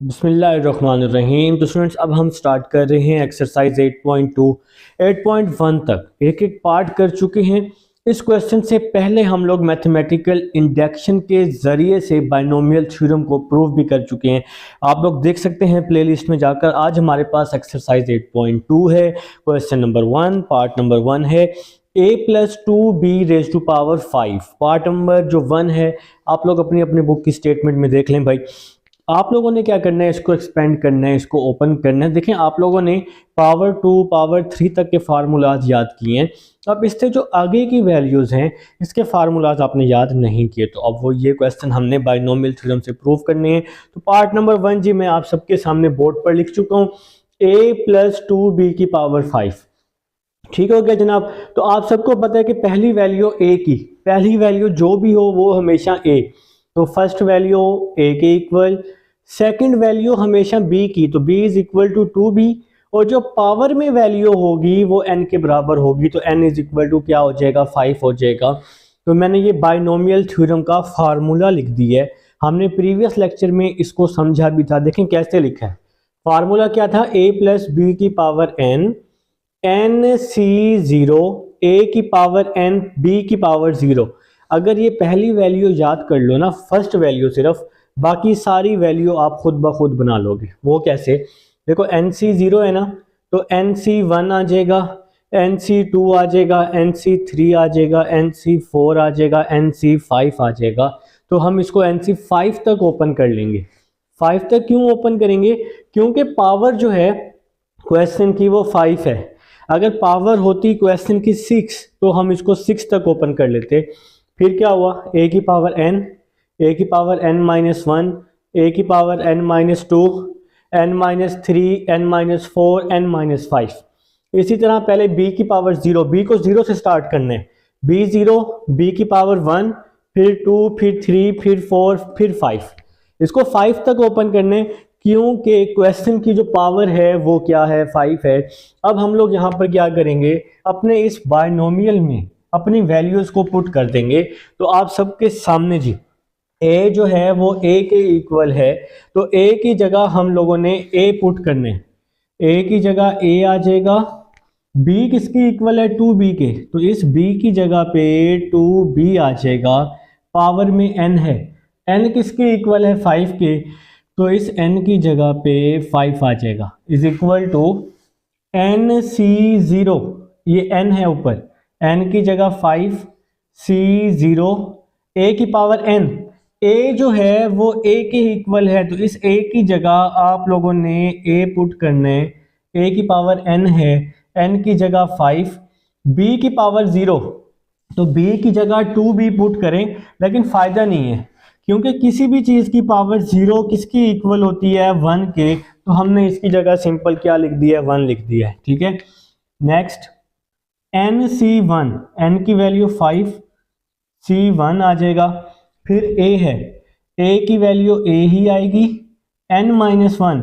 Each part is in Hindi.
बिस्मिल्लाहिर्रहमानिर्रहीम। तो स्टूडेंट्स अब हम स्टार्ट कर रहे हैं एक्सरसाइज 8.2 8.1 तक एक एक पार्ट कर चुके हैं। इस क्वेश्चन से पहले हम लोग मैथमेटिकल इंडक्शन के ज़रिए से बाइनोमियल थ्योरम को प्रूव भी कर चुके हैं। आप लोग देख सकते हैं प्लेलिस्ट में जाकर। आज हमारे पास एक्सरसाइज 8.2 है। क्वेश्चन नंबर 1 पार्ट नंबर 1 है a+2b⁻5। पार्ट नंबर जो 1 है आप लोग अपनी अपनी बुक की स्टेटमेंट में देख लें। भाई आप लोगों ने क्या करना है, इसको एक्सपेंड करना है, इसको ओपन करना है। देखें आप लोगों ने पावर 2 पावर 3 तक के फार्मूलाज याद किए हैं। अब इससे जो आगे की वैल्यूज़ हैं इसके फार्मूलाज आपने याद नहीं किए, तो अब वो ये क्वेश्चन हमने बाइनोमियल थ्योरम से प्रूव करने हैं। तो पार्ट नंबर 1 जी मैं आप सबके सामने बोर्ड पर लिख चुका हूँ, a+2b⁵। ठीक हो गया जनाब। तो आप सबको पता है कि पहली वैल्यू ए की, पहली वैल्यू जो भी हो वो हमेशा ए, तो फर्स्ट वैल्यू ए के इक्वल, सेकंड वैल्यू हमेशा बी की, तो B is equal to 2b, और जो पावर में वैल्यू होगी वो n के बराबर होगी, तो n इज इक्वल टू क्या हो जाएगा, 5 हो जाएगा। तो मैंने ये बाइनोमियल थ्योरम का फार्मूला लिख दिया है। हमने प्रीवियस लेक्चर में इसको समझा भी था। देखें कैसे लिखा है। फार्मूला क्या था, a+b⁵n nc0 a⁻n b⁻0। अगर ये पहली वैल्यू याद कर लो ना, फर्स्ट वैल्यू सिर्फ, बाकी सारी वैल्यू आप खुद ब खुद बना लोगे। वो कैसे, देखो nc0 है ना, तो nc1 आ जाएगा, nc2 आ जाएगा, nc3 आ जाएगा, nc4 आ जाएगा, nc5 आ जाएगा। तो हम इसको nc5 तक ओपन कर लेंगे। 5 तक क्यों ओपन करेंगे, क्योंकि पावर जो है क्वेश्चन की वो 5 है। अगर पावर होती क्वेश्चन की 6 तो हम इसको 6 तक ओपन कर लेते। फिर क्या हुआ, a⁻n, a⁻n-1, a⁻n-2, n-3, n-4, n-5। इसी तरह पहले b⁻0, b को 0 से स्टार्ट करना है, b0, b⁻1, फिर 2, फिर 3, फिर 4, फिर 5। इसको 5 तक ओपन करने, क्योंकि क्वेश्चन की जो पावर है वो क्या है, 5 है। अब हम लोग यहाँ पर क्या करेंगे, अपने इस बाइनोमियल में अपनी वैल्यूज को पुट कर देंगे। तो आप सबके सामने जी a जो है वो a के इक्वल है, तो a की जगह हम लोगों ने a पुट करने, a की जगह a आ जाएगा। b किसकी इक्वल है, 2b के, तो इस b की जगह पे 2b आ जाएगा। पावर में n है, n किसके इक्वल है, 5 के, तो इस n की जगह पे 5 आ जाएगा, इज इक्वल टू nc0, ये n है ऊपर, n की जगह 5, c0, a⁻n, a जो है वो a के इक्वल है, तो इस a की जगह आप लोगों ने a पुट करने, a⁻n है, n की जगह 5, b⁻0, तो b की जगह 2b पुट करें, लेकिन फ़ायदा नहीं है, क्योंकि किसी भी चीज़ की पावर 0 किसकी इक्वल होती है, 1 के। तो हमने इसकी जगह सिंपल क्या लिख दिया है, 1 लिख दिया है। ठीक है, नेक्स्ट nc1, n की वैल्यू 5, c1 आ जाएगा। फिर a है, a की वैल्यू a ही आएगी, n-1,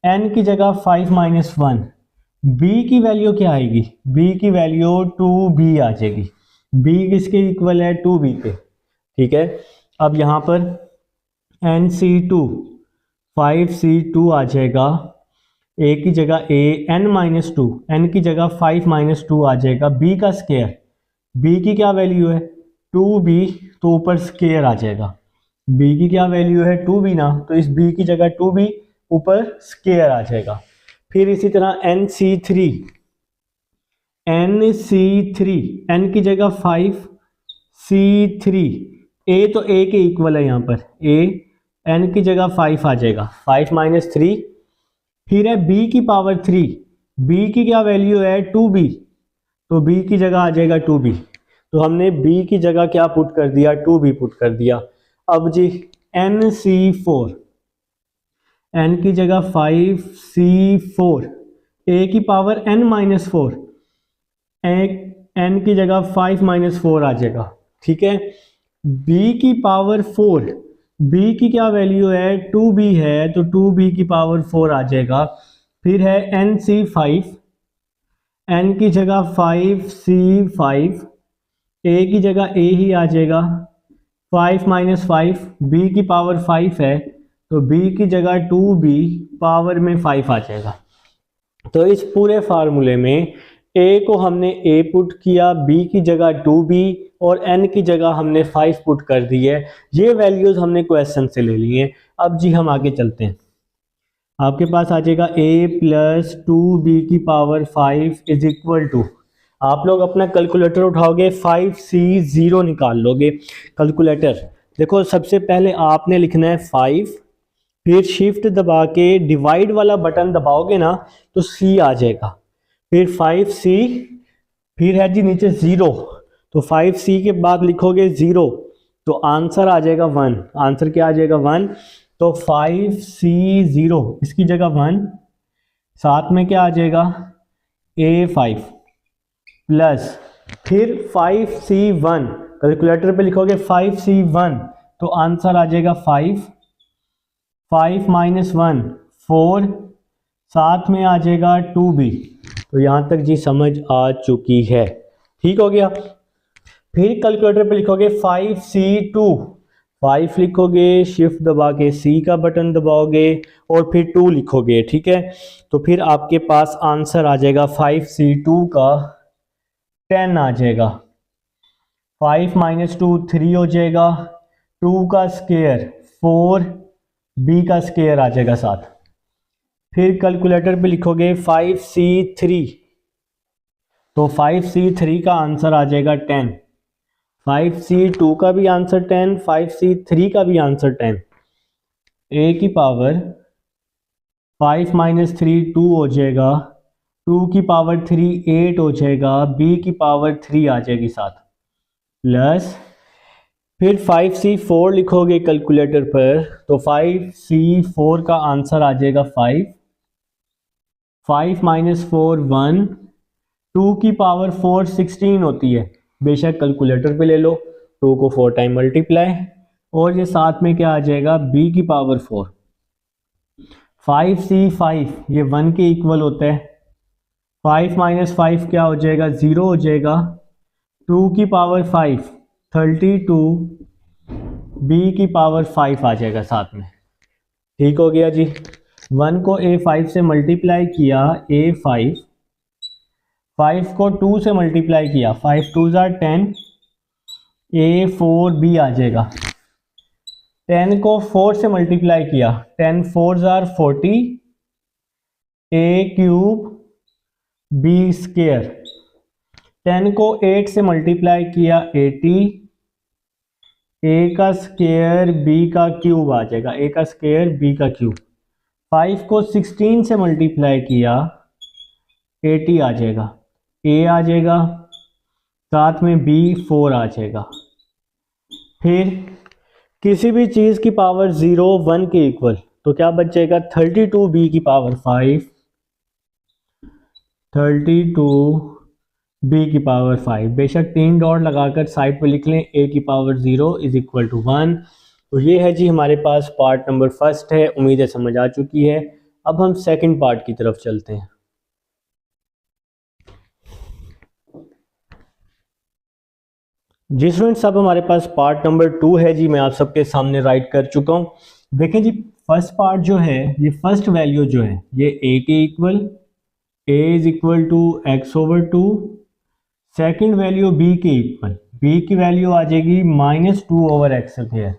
n की जगह 5-1, b की वैल्यू क्या आएगी, b की वैल्यू 2b आ जाएगी, b किसके इक्वल है, 2b के। ठीक है, अब यहाँ पर nc2, 5c2 आ जाएगा, a की जगह a, n-2, n की जगह 5-2 आ जाएगा, b का स्क्वायर, b की क्या वैल्यू है, 2b, तो ऊपर स्क्वायर आ जाएगा, b की क्या वैल्यू है, 2b ना, तो इस b की जगह 2b, ऊपर स्क्वायर आ जाएगा। फिर इसी तरह nc3, n की जगह 5, c3, a तो a के इक्वल है, यहाँ पर a, n की जगह 5 आ जाएगा, 5-3। फिर है b⁻3, b की क्या वैल्यू है, 2b, तो b की जगह आ जाएगा 2b, तो हमने b की जगह क्या पुट कर दिया, 2b पुट कर दिया। अब जी nc4, n की जगह 5, c4, a⁻n-4, n की जगह 5-4 आ जाएगा। ठीक है, b⁻4, b की क्या वैल्यू है, 2b है, तो 2b⁻4 आ जाएगा। फिर है nc5, n की जगह 5c5, a की जगह a ही आ जाएगा, 5-5, b⁻5 है, तो b की जगह 2b पावर में 5 आ जाएगा। तो इस पूरे फार्मूले में a को हमने a पुट किया, b की जगह 2b और n की जगह हमने 5 पुट कर दी है। ये वैल्यूज हमने क्वेश्चन से ले ली हैं। अब जी हम आगे चलते हैं। आपके पास आ जाएगा a प्लस 2b की पावर 5 इज इक्वल टू, आप लोग अपना कैलकुलेटर उठाओगे 5c0 निकाल लोगे। कैलकुलेटर देखो, सबसे पहले आपने लिखना है 5, फिर शिफ्ट दबा के डिवाइड वाला बटन दबाओगे ना तो c आ जाएगा, फिर 5c, फिर है जी नीचे 0, तो 5c के बाद लिखोगे 0 तो आंसर आ जाएगा 1। आंसर क्या आ जाएगा 1, तो 5c0 इसकी जगह 1, साथ में क्या आ जाएगा a5 प्लस फिर 5c1, कैलकुलेटर पे लिखोगे 5c1 तो आंसर आ जाएगा 5, 5 माइनस 1 4, साथ में आ जाएगा 2b। तो यहाँ तक जी समझ आ चुकी है, ठीक हो गया। फिर कैलकुलेटर पे लिखोगे 5c2, 5 लिखोगे, शिफ्ट दबा के c का बटन दबाओगे और फिर 2 लिखोगे, ठीक है। तो फिर आपके पास आंसर आ जाएगा 5c2 का 10 आ जाएगा, 5 माइनस 2 3 हो जाएगा, 2 का स्क्वायर 4, b का स्क्वायर आ जाएगा साथ। फिर कैलकुलेटर पे लिखोगे 5c3, तो 5c3 का आंसर आ जाएगा 10, 5c2 का भी आंसर 10, 5c3 का भी आंसर 10। a की पावर 5 माइनस 3 2 हो जाएगा, 2 की पावर 3 8 हो जाएगा, b की पावर 3 आ जाएगी साथ, प्लस फिर 5c4 लिखोगे कैलकुलेटर पर तो 5c4 का आंसर आ जाएगा 5, 5 माइनस 4 1, 2 की पावर 4 16 होती है, बेशक कैलकुलेटर पे ले लो, 2 को 4 टाइम मल्टीप्लाई और ये साथ में क्या आ जाएगा b की पावर 4, 5c5 ये 1 के इक्वल होता है, 5 माइनस 5 क्या हो जाएगा 0 हो जाएगा, 2 की पावर 5 32, b की पावर 5 आ जाएगा साथ में, ठीक हो गया जी। 1 को a5 से मल्टीप्लाई किया, a5, 5 को 2 से मल्टीप्लाई किया, 5 2 ज़ार 10, a4b आ जाएगा। 10 को 4 से मल्टीप्लाई किया, 10 4 ज़ार 40, a क्यूब b स्क्वायर। 10 को 8 से मल्टीप्लाई किया 80, a का स्क्वायर b का क्यूब आ जाएगा, a का स्क्वायर b का क्यूब। 5 को 16 से मल्टीप्लाई किया 80 आ जाएगा, a आ जाएगा, साथ में b 4 आ जाएगा। फिर किसी भी चीज़ की पावर 0 1 के इक्वल, तो क्या बच जाएगा 32b की पावर 5, 32b की पावर 5, बेशक 3 डॉट लगाकर साइड पे लिख लें, a की पावर 0 इज इक्वल टू 1। तो ये है जी हमारे पास पार्ट नंबर फर्स्ट है, उम्मीद है समझ आ चुकी है। अब हम सेकंड पार्ट की तरफ चलते हैं। जी स्टूडेंट्स, अब हमारे पास पार्ट नंबर 2 है जी, मैं आप सबके सामने राइट कर चुका हूँ। देखें जी, फर्स्ट पार्ट जो है, ये फर्स्ट वैल्यू जो है ये a के equal, a is equal to x over 2, second value b के इक्वल, b की वैल्यू आ जाएगी -2 ओवर एक्स स्क्वायर,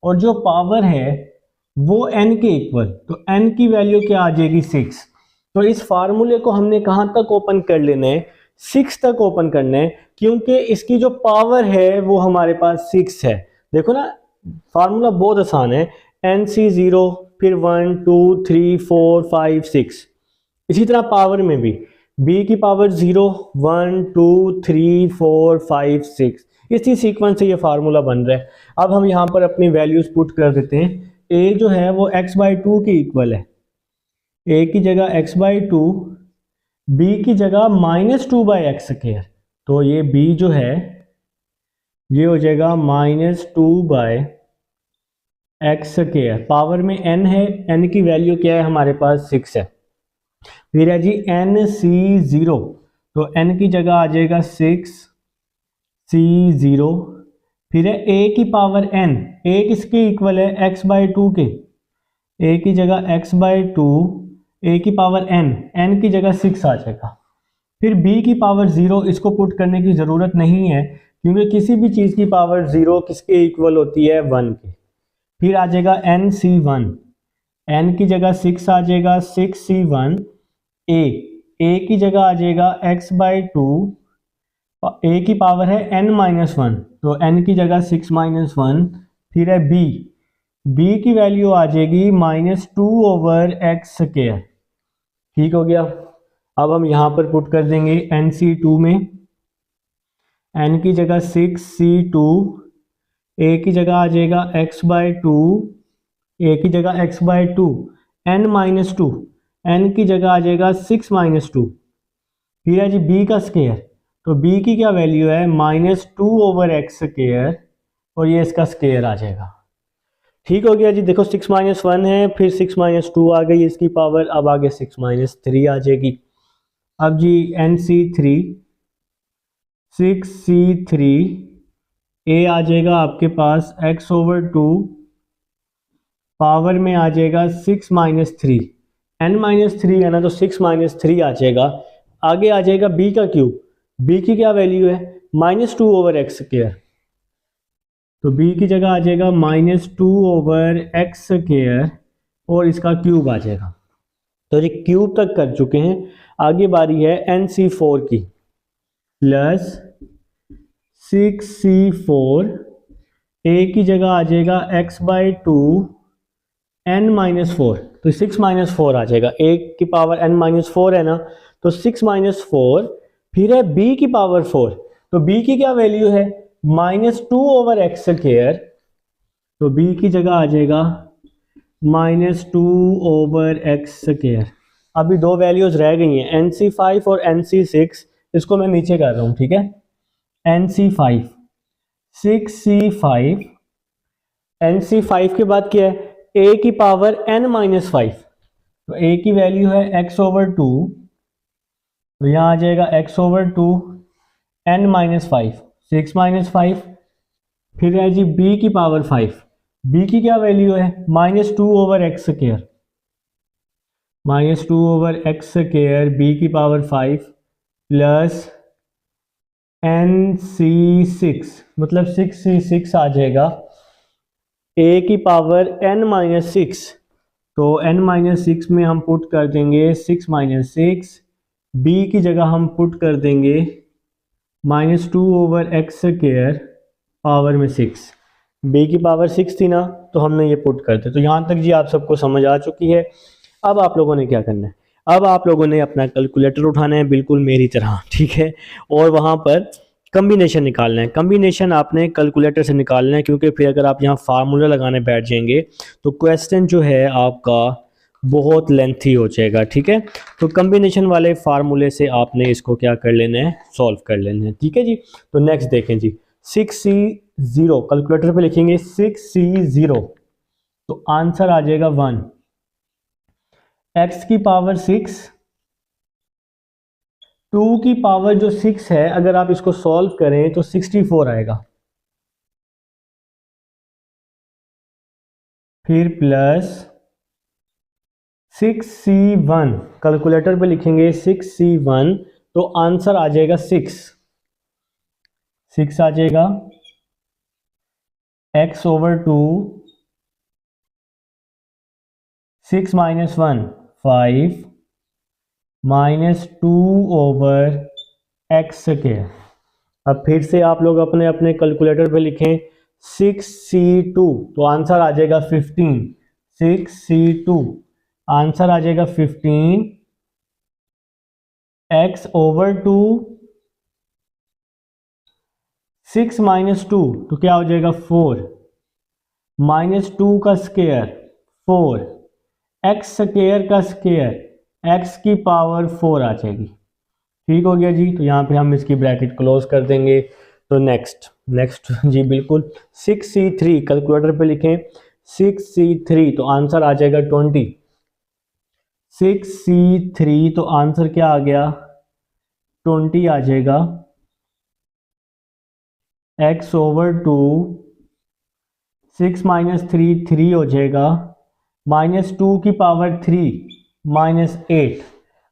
और जो पावर है वो n के इक्वल, तो n की वैल्यू क्या आ जाएगी 6। तो इस फार्मूले को हमने कहाँ तक ओपन कर लेना है, 6 तक ओपन करना है, क्योंकि इसकी जो पावर है वो हमारे पास 6 है। देखो ना, फार्मूला बहुत आसान है, NC0 फिर 1 2 3 4 5 6। इसी तरह पावर में भी b की पावर 0 1 2 3 4 5 6, इसी सीक्वेंस से ये फार्मूला बन रहा है। अब हम यहाँ पर अपनी वैल्यूज पुट कर देते हैं। a जो है वो x/2 के इक्वल है, a की जगह x/2, b की जगह -2/x स्क्वायर, तो ये b जो है ये हो जाएगा -2/x स्क्वायर। पावर में n है, n की वैल्यू क्या है हमारे पास 6 है। फिर है जी NC0, तो n की जगह आ जाएगा 6C0। फिर है a की पावर n, a किसके इक्वल है x/2 के, ए की जगह x/2, ए की पावर n की जगह 6 आ जाएगा। फिर b की पावर 0, इसको पुट करने की ज़रूरत नहीं है क्योंकि किसी भी चीज़ की पावर 0 किसके इक्वल होती है, 1 के। फिर आ जाएगा nc1, n की जगह 6 आ जाएगा, 6c1। a की जगह आ जाएगा x/2, a की पावर है n-1 तो n की जगह 6-1। फिर है b की वैल्यू आ जाएगी -2/x²। ठीक हो गया। अब हम यहाँ पर पुट कर देंगे nc2 में, n की जगह 6c2, a की जगह आ जाएगा x/2, a की जगह x/2, n-2, n की जगह आ जाएगा 6-2। फिर है जी b का स्क्वायर, तो b की क्या वैल्यू है, -2/x², और ये इसका स्क्वायर आ जाएगा। ठीक हो गया जी। देखो 6-1 है, फिर 6-2 आ गई इसकी पावर, अब आगे 6-3 आ जाएगी। अब जी nc3, 6c3, a आ जाएगा आपके पास x/2, पावर में आ जाएगा 6-3, n-3 है ना, तो 6-3 आ जाएगा। आगे आ जाएगा b का क्यूब, b की क्या वैल्यू है, -2/x², तो b की जगह आ जाएगा -2/x², और इसका क्यूब आ जाएगा। तो ये क्यूब तक कर चुके हैं। आगे बारी है nc4 की, प्लस 6c4, a की जगह आ जाएगा x/2, n-4, तो 6-4 आ जाएगा। a की पावर n-4 है ना, तो 6-4। फिर है b की पावर 4, तो b की क्या वैल्यू है, -2/x², तो b की जगह आ जाएगा -2/x²। अभी दो वैल्यूज रह गई हैं, nc5 और nc6, इसको मैं नीचे कर रहा हूं, ठीक है। nc5, 6c5, nc5 के बाद क्या है, a की पावर n-5, तो a की वैल्यू है x/2, तो यहां आ जाएगा x/2, n-5, 6-5। फिर है जी b की पावर 5, b की क्या वैल्यू है, -2/x², -2/x², b की पावर 5, प्लस nc6, मतलब 6c6 आ जाएगा। a की पावर n-6, तो n-6 में हम पुट कर देंगे 6-6, b की जगह हम पुट कर देंगे -2/x², पावर में 6, b की पावर 6 थी ना, तो हमने ये पुट कर दिया। तो यहाँ तक जी आप सबको समझ आ चुकी है। अब आप लोगों ने क्या करना है, अब आप लोगों ने अपना कैलकुलेटर उठाना है, बिल्कुल मेरी तरह, ठीक है, और वहाँ पर कम्बिनेशन निकालना है। कम्बिनेशन आपने कैलकुलेटर से निकालना है, क्योंकि फिर अगर आप यहाँ फार्मूला लगाने बैठ जाएंगे तो क्वेश्चन जो है आपका बहुत लेंथी हो जाएगा, ठीक है। तो कम्बिनेशन वाले फार्मूले से आपने इसको क्या कर लेना है, सॉल्व कर लेना है, ठीक है जी। तो नेक्स्ट देखें जी, 6c0 कैलकुलेटर पे लिखेंगे 6c0, तो आंसर आ जाएगा 1। x की पावर 6, 2 की पावर जो 6 है, अगर आप इसको सॉल्व करें तो 64 आएगा। फिर प्लस 6c1, कैलकुलेटर पे लिखेंगे 6c1, तो आंसर आ जाएगा 6 आ जाएगा। x/2, 6 - 1 5, -2/x²। अब फिर से आप लोग अपने अपने कैलकुलेटर पे लिखें 6c2, तो आंसर आ जाएगा 15। 6c2, आंसर आ जाएगा 15। x/2, 6 - 2, तो क्या हो जाएगा 4, -2 का स्क्वायर 4, x² का स्क्वायर, x की पावर 4 आ जाएगी। ठीक हो गया जी। तो यहाँ पे हम इसकी ब्रैकेट क्लोज कर देंगे। तो नेक्स्ट जी बिल्कुल 6c3, कैलकुलेटर पे लिखें 6c3, तो आंसर आ जाएगा 20। 6c3, तो आंसर क्या आ गया, 20 आ जाएगा। x/2, 6 - 3 3 हो जाएगा, -2 की पावर 3 -8।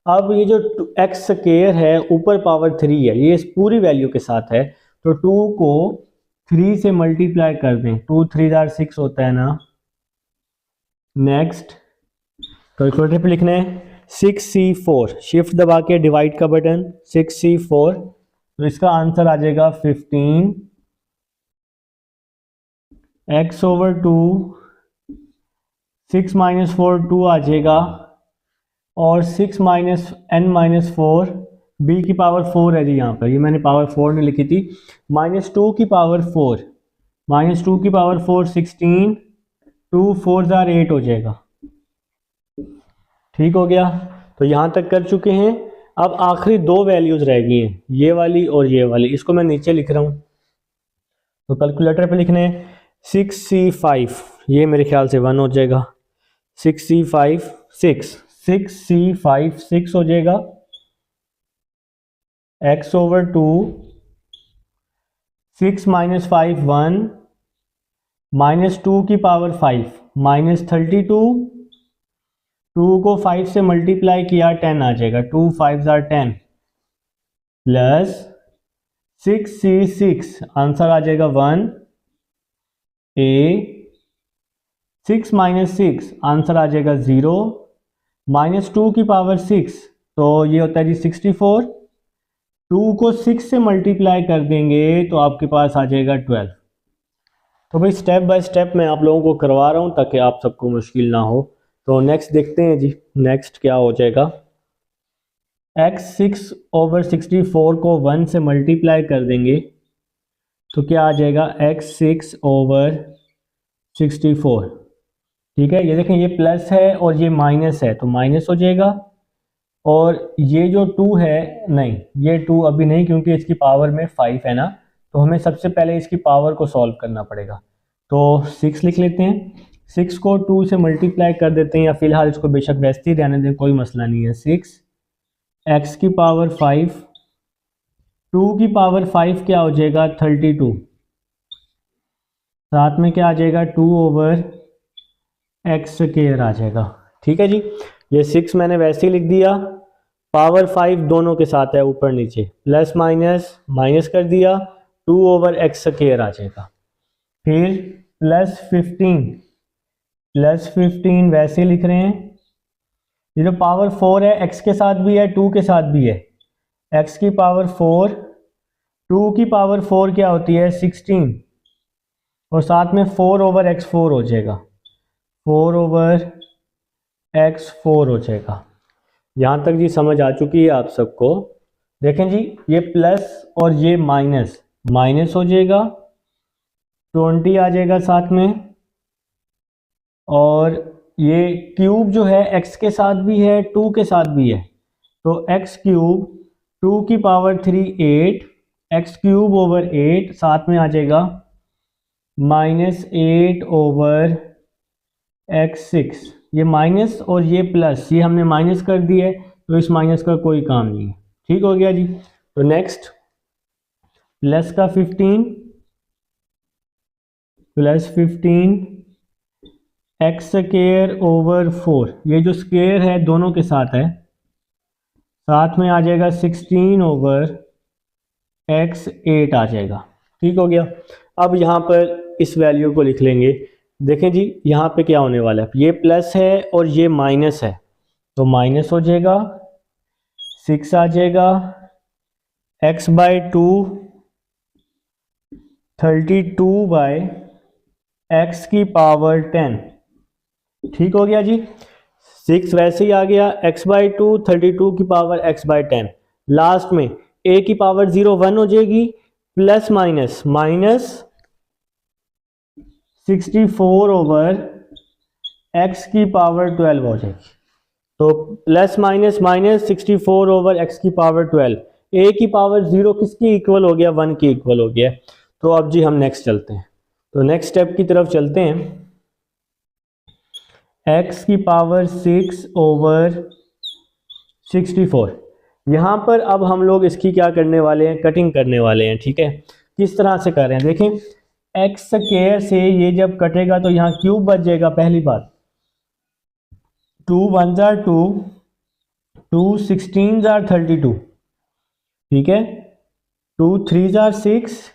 अब ये जो एक्स स्क्वायर है ऊपर पावर 3 है, ये इस पूरी वैल्यू के साथ है, तो 2 को 3 से मल्टीप्लाई कर दें, 2 3 6 होता है ना। नेक्स्ट कैलकुलेटर पे लिखना है 6C4, शिफ्ट दबा के डिवाइड का बटन, 6C4, तो इसका आंसर आ जाएगा 15 x/2, 6 - 4 2 आ जाएगा, और 6 - n-4 b की पावर 4 है जी, यहाँ पर ये मैंने पावर 4 नहीं लिखी थी, -2 की पावर 4, -2 की पावर 4 16, 2 4 8 हो जाएगा। ठीक हो गया, तो यहाँ तक कर चुके हैं। अब आखिरी दो वैल्यूज रह गई हैं, ये वाली और ये वाली, इसको मैं नीचे लिख रहा हूँ। तो कैलकुलेटर पे लिखने 6C5, ये मेरे ख्याल से 1 हो जाएगा, 6C5 6, 6C5 6 हो जाएगा, x/2, 6 - 5 1, -2 की पावर 5 -32, 2 को 5 से मल्टीप्लाई किया 10 आ जाएगा, 2 5 10, प्लस 6C6, आंसर आ जाएगा 1 a, 6 - 6 आंसर आ जाएगा 0, -2 की पावर 6, तो ये होता है जी 64, 2 को 6 से मल्टीप्लाई कर देंगे तो आपके पास आ जाएगा 12। तो भाई स्टेप बाय स्टेप मैं आप लोगों को करवा रहा हूँ ताकि आप सबको मुश्किल ना हो। तो नेक्स्ट देखते हैं जी, नेक्स्ट क्या हो जाएगा। x 6/64 को 1 से मल्टीप्लाई कर देंगे तो क्या आ जाएगा, x 6/64। ठीक है, ये देखें ये प्लस है और ये माइनस है, तो माइनस हो जाएगा, और ये जो 2 है, नहीं ये 2 अभी नहीं क्योंकि इसकी पावर में 5 है ना, तो हमें सबसे पहले इसकी पावर को सॉल्व करना पड़ेगा। तो 6 लिख लेते हैं, 6 को 2 से मल्टीप्लाई कर देते हैं, या फिलहाल इसको बेशक वैसे ही रहने दें, कोई मसला नहीं है। 6 x की पावर 5, 2 की पावर 5 क्या हो जाएगा 32, साथ में क्या आ जाएगा 2/x² आ जाएगा। ठीक है जी, ये 6 मैंने वैसे ही लिख दिया, पावर 5 दोनों के साथ है ऊपर नीचे, प्लस माइनस माइनस कर दिया, 2/x² आ जाएगा। फिर +15 वैसे लिख रहे हैं, ये जो पावर 4 है x के साथ भी है 2 के साथ भी है, x की पावर 4, 2 की पावर 4 क्या होती है 16, और साथ में 4/x4 हो जाएगा, 4/x4 हो जाएगा। यहाँ तक जी समझ आ चुकी है आप सबको। देखें जी, ये प्लस और ये माइनस माइनस हो जाएगा, 20 आ जाएगा साथ में, और ये क्यूब जो है x के साथ भी है 2 के साथ भी है, तो x3, 2 की पावर 3 8, x3/8 साथ में आ जाएगा -8/x6। ये माइनस और ये प्लस, ये हमने माइनस कर दिया है, तो इस माइनस का कोई काम नहीं है। ठीक हो गया जी। तो नेक्स्ट प्लस का 15, +15 x²/4, ये जो स्क्वायर है दोनों के साथ है, साथ में आ जाएगा 16/x8 आ जाएगा। ठीक हो गया। अब यहाँ पर इस वैल्यू को लिख लेंगे। देखें जी, यहाँ पे क्या होने वाला है, ये प्लस है और ये माइनस है, तो माइनस हो जाएगा, 6 आ जाएगा, x/2 32/x की पावर 10। ठीक हो गया जी, 6 वैसे ही आ गया, x/2 32 की पावर x/10, लास्ट में a की पावर 0 1 हो जाएगी, प्लस माइनस माइनस 64/x की पावर 12 हो जाएगी। तो प्लस माइनस माइनस 64/x की पावर 12, a की पावर 0 किसकी इक्वल हो गया, 1 की इक्वल हो गया। तो अब जी हम नेक्स्ट चलते हैं, तो नेक्स्ट स्टेप की तरफ चलते हैं। x की पावर 6/64, यहाँ पर अब हम लोग इसकी क्या करने वाले हैं, कटिंग करने वाले हैं। ठीक है, किस तरह से कर रहे हैं, देखें x² से ये जब कटेगा तो यहाँ क्यूब बच जाएगा, पहली बात, 2 1s are 2, 2 16s are 32, ठीक है, 2 3s are 6,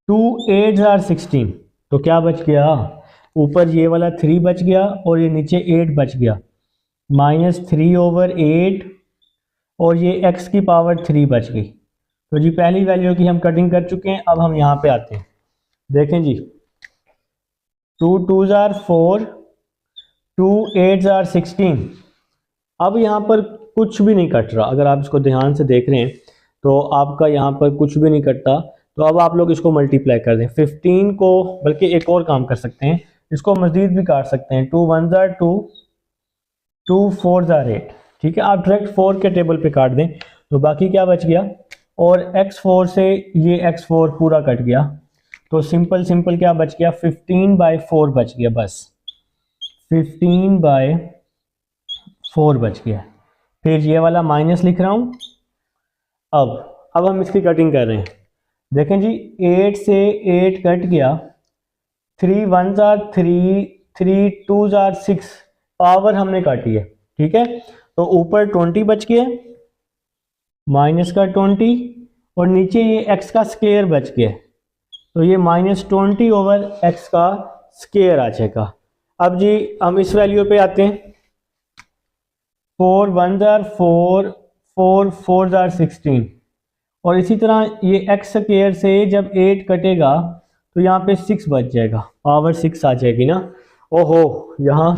2 8s are 16। तो क्या बच गया, ऊपर ये वाला 3 बच गया और ये नीचे 8 बच गया, -3/8 और ये x की पावर 3 बच गई। तो जी पहली वैल्यू की हम कटिंग कर चुके हैं। अब हम यहाँ पे आते हैं, देखें जी, 2 2s are 4, 2 8s are 16। अब यहाँ पर कुछ भी नहीं कट रहा, अगर आप इसको ध्यान से देख रहे हैं तो आपका यहाँ पर कुछ भी नहीं कटता। तो अब आप लोग इसको मल्टीप्लाई कर दें 15 को, बल्कि एक और काम कर सकते हैं, इसको मज़ीद भी काट सकते हैं। 2 1s are 2, 2 4s are 8, ठीक है, आप डायरेक्ट 4 के टेबल पे काट दें तो बाकी क्या बच गया, और x4 से ये x4 पूरा कट गया, तो सिंपल सिंपल क्या बच गया, 15/4 बच गया, बस 15/4 बच गया। फिर ये वाला माइनस लिख रहा हूँ। अब हम इसकी कटिंग कर रहे हैं, देखें जी, 8 से 8 कट गया, 3 1s are 3, 3 2s are 6, power हमने काटी है, ठीक है। तो ऊपर 20 बच गया, माइनस का 20, और नीचे ये x का स्क्वायर बच गया, तो ये -20/x का स्क्वायर आ जाएगा। अब जी हम इस वैल्यू पे आते हैं, 4 1s are 4, 4 4s are 16, और इसी तरह ये x स्क्वायर से जब 8 कटेगा तो यहाँ पे 6 बच जाएगा, पावर 6 आ जाएगी ना। ओहो, यहाँ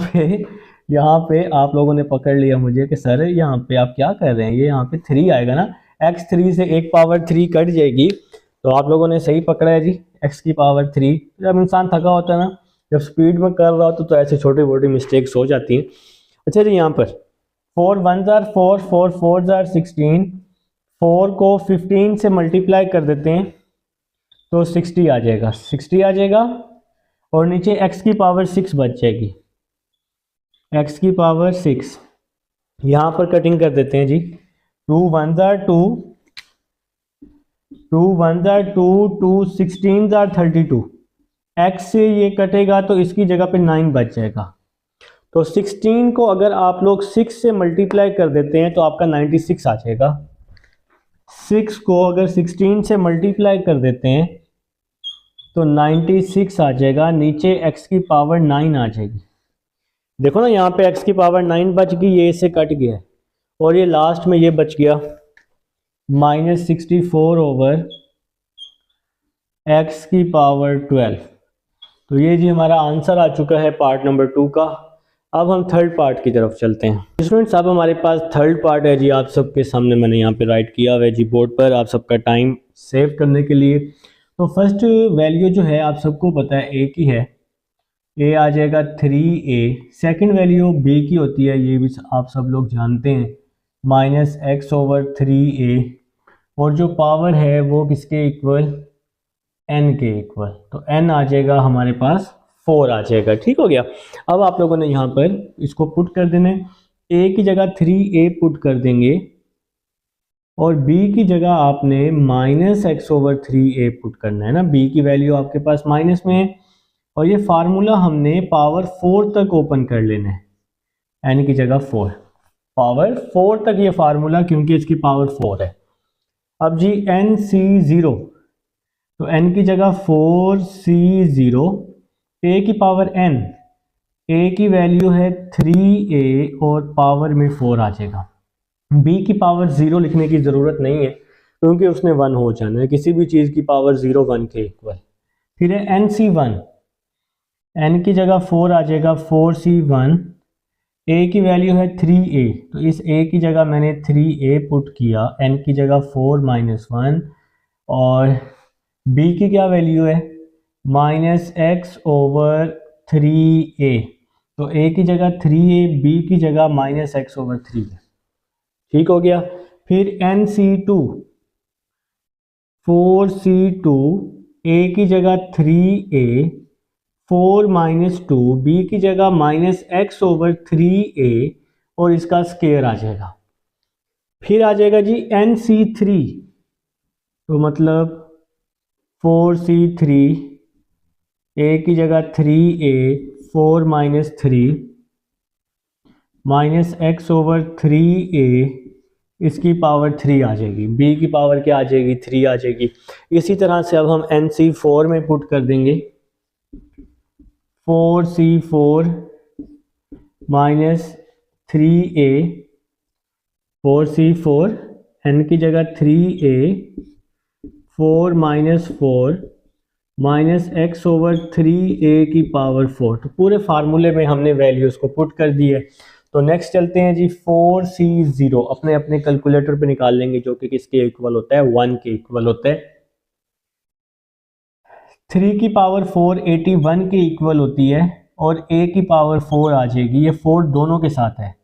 पे आप लोगों ने पकड़ लिया मुझे कि सर यहाँ पे आप क्या कर रहे हैं, ये यहाँ पे 3 आएगा ना, x3 से एक पावर 3 कट जाएगी। तो आप लोगों ने सही पकड़ा है जी, x की पावर 3। जब इंसान थका होता है ना, जब स्पीड में कर रहा होता तो ऐसे छोटी मोटी मिस्टेक्स हो जाती हैं। अच्छा जी, यहाँ पर 4 1s are 4, 4 4s are 16, 4 को 15 से मल्टीप्लाई कर देते हैं तो 60 आ जाएगा, 60 आ जाएगा, और नीचे x की पावर 6 बच जाएगी, x की पावर 6। यहाँ पर कटिंग कर देते हैं जी, 2 1s are 2, 2 1s are 2, 2 16s are 32, x से ये कटेगा तो इसकी जगह पे 9 बच जाएगा। तो 16 को अगर आप लोग 6 से मल्टीप्लाई कर देते हैं तो आपका 96 आ जाएगा। 6 को अगर 16 से मल्टीप्लाई कर देते हैं तो 96 आ जाएगा, नीचे x की पावर 9 आ जाएगी। देखो ना, यहाँ पे x की पावर 9 बच गई, ये इससे कट गया है, और ये लास्ट में ये बच गया -64/x की पावर 12। तो ये जी हमारा आंसर आ चुका है पार्ट नंबर 2 का। अब हम थर्ड पार्ट की तरफ चलते हैं। स्टूडेंट्स, अब हमारे पास थर्ड पार्ट है जी, आप सबके सामने मैंने यहाँ पे राइट किया हुआ है जी बोर्ड पर, आप सबका टाइम सेव करने के लिए। तो फर्स्ट वैल्यू जो है आप सबको पता है ए की है, ए आ जाएगा 3a। सेकंड वैल्यू b की होती है, ये भी आप सब लोग जानते हैं, -x/3a, और जो पावर है वो किसके इक्वल, n के इक्वल, तो n आ जाएगा हमारे पास 4 आ जाएगा। ठीक हो गया। अब आप लोगों ने यहाँ पर इसको पुट कर देने, a की जगह 3a पुट कर देंगे और b की जगह आपने -x/3a पुट करना है ना, b की वैल्यू आपके पास माइनस में है, और ये फार्मूला हमने पावर 4 तक ओपन कर लेना है, n की जगह 4, पावर 4 तक ये फार्मूला, क्योंकि इसकी पावर 4 है। अब जी NC0, तो n की जगह 4C0, a की पावर n, a की वैल्यू है 3a और पावर में 4 आ जाएगा। b की पावर 0 लिखने की ज़रूरत नहीं है क्योंकि उसने 1 हो जाना है, किसी भी चीज़ की पावर 0 1 के इक्वल। फिर है NC1, n की जगह 4 आ जाएगा 4C1, a की वैल्यू है 3a, तो इस a की जगह मैंने 3a पुट किया, n की जगह 4 -1, और b की क्या वैल्यू है -x/3a, तो a की जगह 3a, b की जगह -x/3 है। ठीक हो गया। फिर NC2, 4C2, a की जगह 3a, 4 -2, b की जगह -x/3a, और इसका स्क्वायर आ जाएगा। फिर आ जाएगा जी NC3, तो मतलब 4C3, a की जगह 3a, 4 -3, minus x over 3a इसकी पावर 3 आ जाएगी, b की पावर क्या आ जाएगी 3 आ जाएगी। इसी तरह से अब हम NC4 में पुट कर देंगे 4C4 minus 3a 4C4 n की जगह 3a 4 minus 4 minus x over 3a की पावर 4। तो पूरे फार्मूले में हमने वैल्यूज़ को पुट कर दी है। तो नेक्स्ट चलते हैं जी 4C0 अपने अपने कैलकुलेटर पे निकाल लेंगे, जो कि किसके इक्वल होता है 1 के इक्वल होता है। 3 की पावर 4 81 के इक्वल होती है और a की पावर 4 आ जाएगी, ये 4 दोनों के साथ है।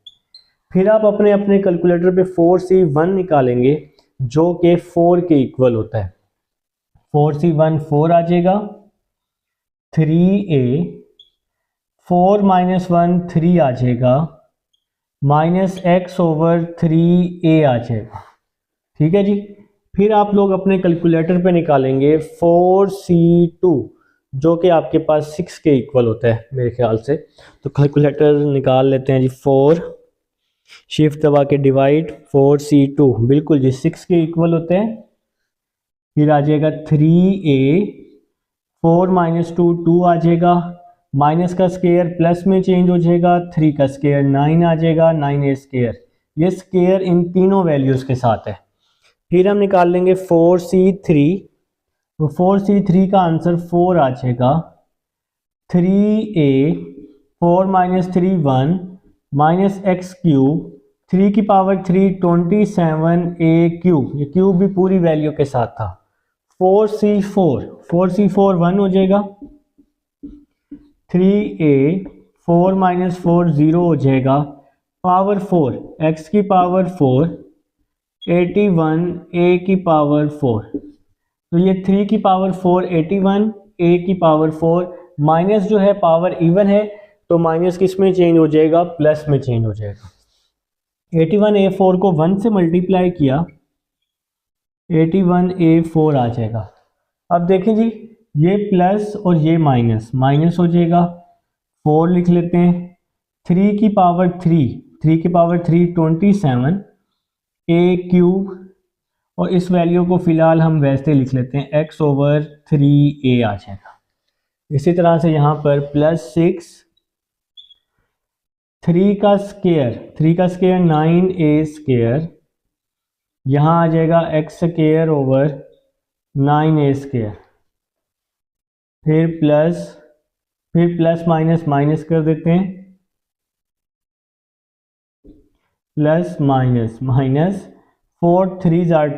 फिर आप अपने अपने कैलकुलेटर पे 4C1 निकालेंगे जो कि 4 के इक्वल होता है। 4C1 4 आ जाएगा, 3a 4 माइनस 1 3 आ जाएगा, माइनस एक्स ओवर 3a आ जाएगा। ठीक है जी। फिर आप लोग अपने कैलकुलेटर पे निकालेंगे 4C2 जो कि आपके पास 6 के इक्वल होता है मेरे ख्याल से। तो कैलकुलेटर निकाल लेते हैं जी। 4 शिफ्ट दबा के डिवाइड 4C2 बिल्कुल जी 6 के इक्वल होते हैं। फिर आ जाएगा 3a 4 माइनस 2 2 आ जाएगा, माइनस का स्केयर प्लस में चेंज हो जाएगा, 3 का स्केयर 9 आ जाएगा, 9a स्केयर। ये स्केयर इन तीनों वैल्यूज़ के साथ है। फिर हम निकाल लेंगे 4C3, तो 4C3 का आंसर 4 आ जाएगा। 3a 4 minus 3 1 minus x cube 3 की पावर 3 27a क्यूब, ये क्यूब भी पूरी वैल्यू के साथ था। 4C4 1 हो जाएगा, 3a 4 माइनस 4 0 हो जाएगा, पावर 4 x की पावर 4 81 a की पावर 4। तो ये 3 की पावर 4 81 a की पावर 4, माइनस जो है पावर इवन है तो माइनस किस में चेंज हो जाएगा प्लस में चेंज हो जाएगा। 81a4 को 1 से मल्टीप्लाई किया 81a4 आ जाएगा। अब देखें जी ये प्लस और ये माइनस माइनस हो जाएगा, 4 लिख लेते हैं, 3 की पावर 3 की पावर 3 27 a क्यूब, और इस वैल्यू को फिलहाल हम वैसे लिख लेते हैं x ओवर 3a आ जाएगा। इसी तरह से यहाँ पर प्लस 6 3 का स्केयर 9a स्केयर, यहाँ आ जाएगा x square over 9a square. फिर प्लस माइनस माइनस कर देते हैं, plus minus minus 4 3 are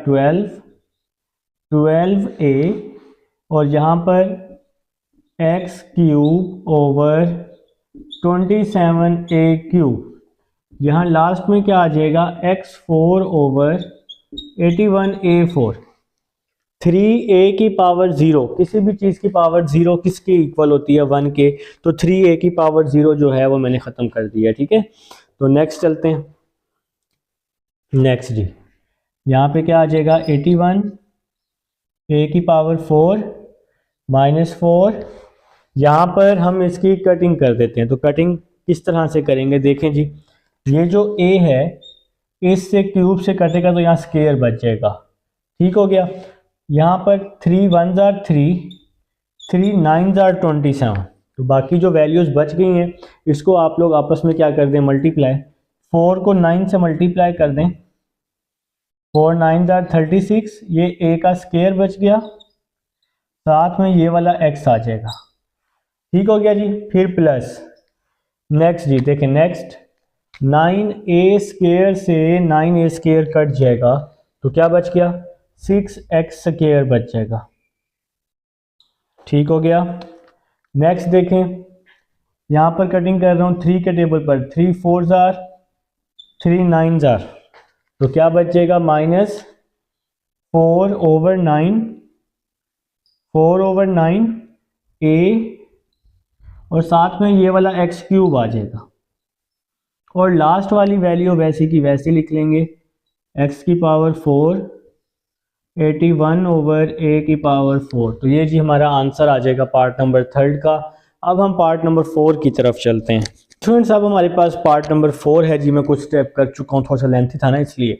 12a, और यहाँ पर x cube over 27a cube, यहाँ लास्ट में क्या आ जाएगा x4 ओवर 81a4। 3a की पावर 0, किसी भी चीज़ की पावर 0 किसके इक्वल होती है 1 के, तो 3a की पावर 0 जो है वो मैंने ख़त्म कर दिया। ठीक है, तो नेक्स्ट चलते हैं। नेक्स्ट जी यहाँ पे क्या आ जाएगा 81 a की पावर 4 माइनस 4, यहाँ पर हम इसकी कटिंग कर देते हैं। तो कटिंग किस तरह से करेंगे देखें जी, ये जो a है इससे क्यूब से कटेगा तो यहाँ स्केयर बच जाएगा। ठीक हो गया, यहाँ पर 3 1 आर 3 9 आर 27, तो बाकी जो वैल्यूज़ बच गई हैं इसको आप लोग आपस में क्या कर दें मल्टीप्लाई, 4 को 9 से मल्टीप्लाई कर दें, 4 9 आर 36, ये a का स्केयर बच गया, साथ में ये वाला x आ जाएगा। ठीक हो गया जी। फिर प्लस नेक्स्ट जी देखें, नेक्स्ट 9a स्केयर से 9a स्केयर कट जाएगा तो क्या बच गया 6x स्केयर बच जाएगा। ठीक हो गया। नेक्स्ट देखें, यहाँ पर कटिंग कर रहा हूँ 3 के टेबल पर, 3 4 आर 3 9 आर, तो क्या बच जाएगा माइनस 4 ओवर 9 a, और साथ में ये वाला x क्यूब आ जाएगा, और लास्ट वाली वैल्यू वैसे की वैसे लिख लेंगे, x की पावर 4 81 ओवर a की पावर 4। तो ये जी हमारा आंसर आ जाएगा पार्ट नंबर 3 का। अब हम पार्ट नंबर 4 की तरफ चलते हैं। स्टूडेंट्स अब हमारे पास पार्ट नंबर 4 है जी। मैं कुछ स्टेप कर चुका हूँ, थोड़ा सा लेंथी था ना इसलिए।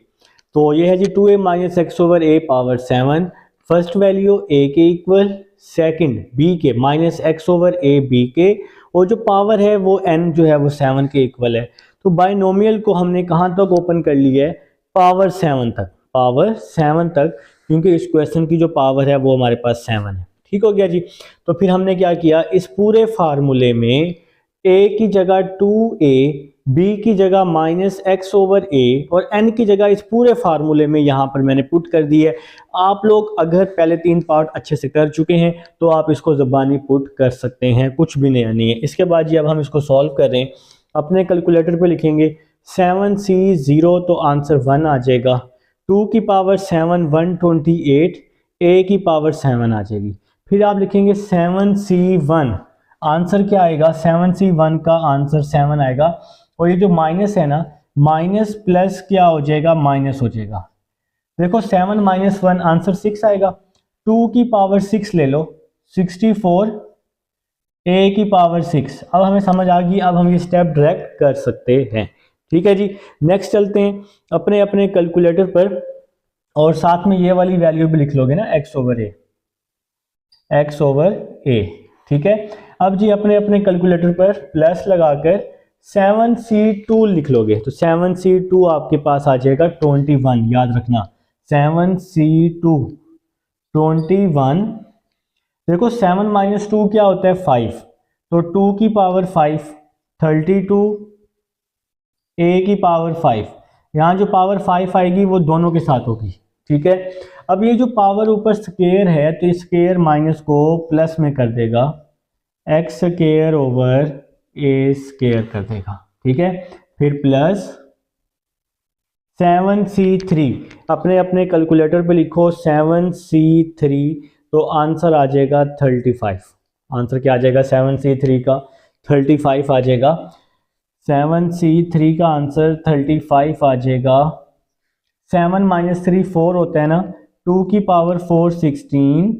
तो ये है जी 2a minus x over a power 7। First value a के इक्वल, सेकंड b के minus x over a b के, और जो पावर है वो n जो है वो 7 के इक्वल है। तो बाइनोमियल को हमने कहाँ तक ओपन कर लिया है? पावर 7 तक, पावर 7 तक, क्योंकि इस क्वेश्चन की जो पावर है वो हमारे पास 7 है। ठीक हो गया जी। तो फिर हमने क्या किया, इस पूरे फार्मूले में a की जगह 2a, b की जगह माइनस एक्स ओवर ए और n की जगह इस पूरे फार्मूले में यहाँ पर मैंने पुट कर दी है। आप लोग अगर पहले 3 पार्ट अच्छे से कर चुके हैं तो आप इसको ज़बानी पुट कर सकते हैं, कुछ भी नया नहीं है। इसके बाद जी अब हम इसको सॉल्व कर रहे हैं। अपने कैलकुलेटर पे लिखेंगे 7c0 तो आंसर 1 आ जाएगा। 2 की पावर 7 128, a की पावर 7 आ जाएगी। फिर आप लिखेंगे 7c1, आंसर क्या आएगा? 7c1 का आंसर 7 आएगा। और ये जो माइनस है ना, माइनस प्लस क्या हो जाएगा? माइनस हो जाएगा। देखो 7 माइनस 1 आंसर 6 आएगा। 2 की पावर 6 ले लो, 64, a की पावर 6। अब हमें समझ आ गई, अब हम ये स्टेप डायरेक्ट कर सकते हैं। ठीक है जी। नेक्स्ट चलते हैं अपने अपने कैलकुलेटर पर, और साथ में ये वाली वैल्यू भी लिख लोगे ना, x ओवर ए, x ओवर ए। ठीक है। अब जी अपने अपने कैलकुलेटर पर प्लस लगाकर 7c2 लिख लोगे तो 7c2 आपके पास आ जाएगा 21। याद रखना 7c2 21। देखो 7 माइनस 2 क्या होता है? 5। तो 2 की पावर 5 32, a की पावर 5। यहाँ जो पावर 5 आएगी वो दोनों के साथ होगी। ठीक है। अब ये जो पावर ऊपर स्क्वायर है तो इस स्क्वायर माइनस को प्लस में कर देगा, एक्स स्क्वायर ओवर ए स्क्वायर कर देगा। ठीक है। फिर प्लस 7c3, अपने अपने कैलकुलेटर पे लिखो 7c3 तो आंसर आ जाएगा 35। आंसर क्या आ जाएगा? 7c3 का 35 आ जाएगा। 7c3 का आंसर 35 आ जाएगा। 7 माइनस 3 4 होता है ना, 2 की पावर 4 16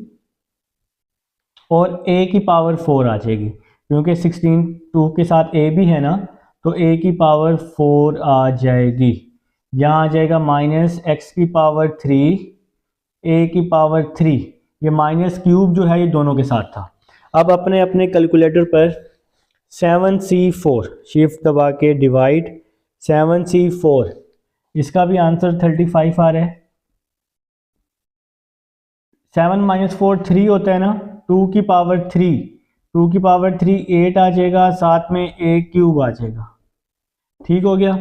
और a की पावर 4 आ जाएगी, क्योंकि 16 2 के साथ a भी है ना, तो a की पावर 4 आ जाएगी। यहाँ आ जाएगा माइनस एक्स की पावर 3, a की पावर 3। ये माइनस क्यूब जो है ये दोनों के साथ था। अब अपने अपने कैलकुलेटर पर 7c4 शिफ्ट दबा के डिवाइड 7c4, इसका भी आंसर 35 आ रहा है। 7 माइनस 4 3 होता है ना, 2 की पावर 3, 2 की पावर 3 8 आ जाएगा, साथ में a क्यूब आ जाएगा। ठीक हो गया।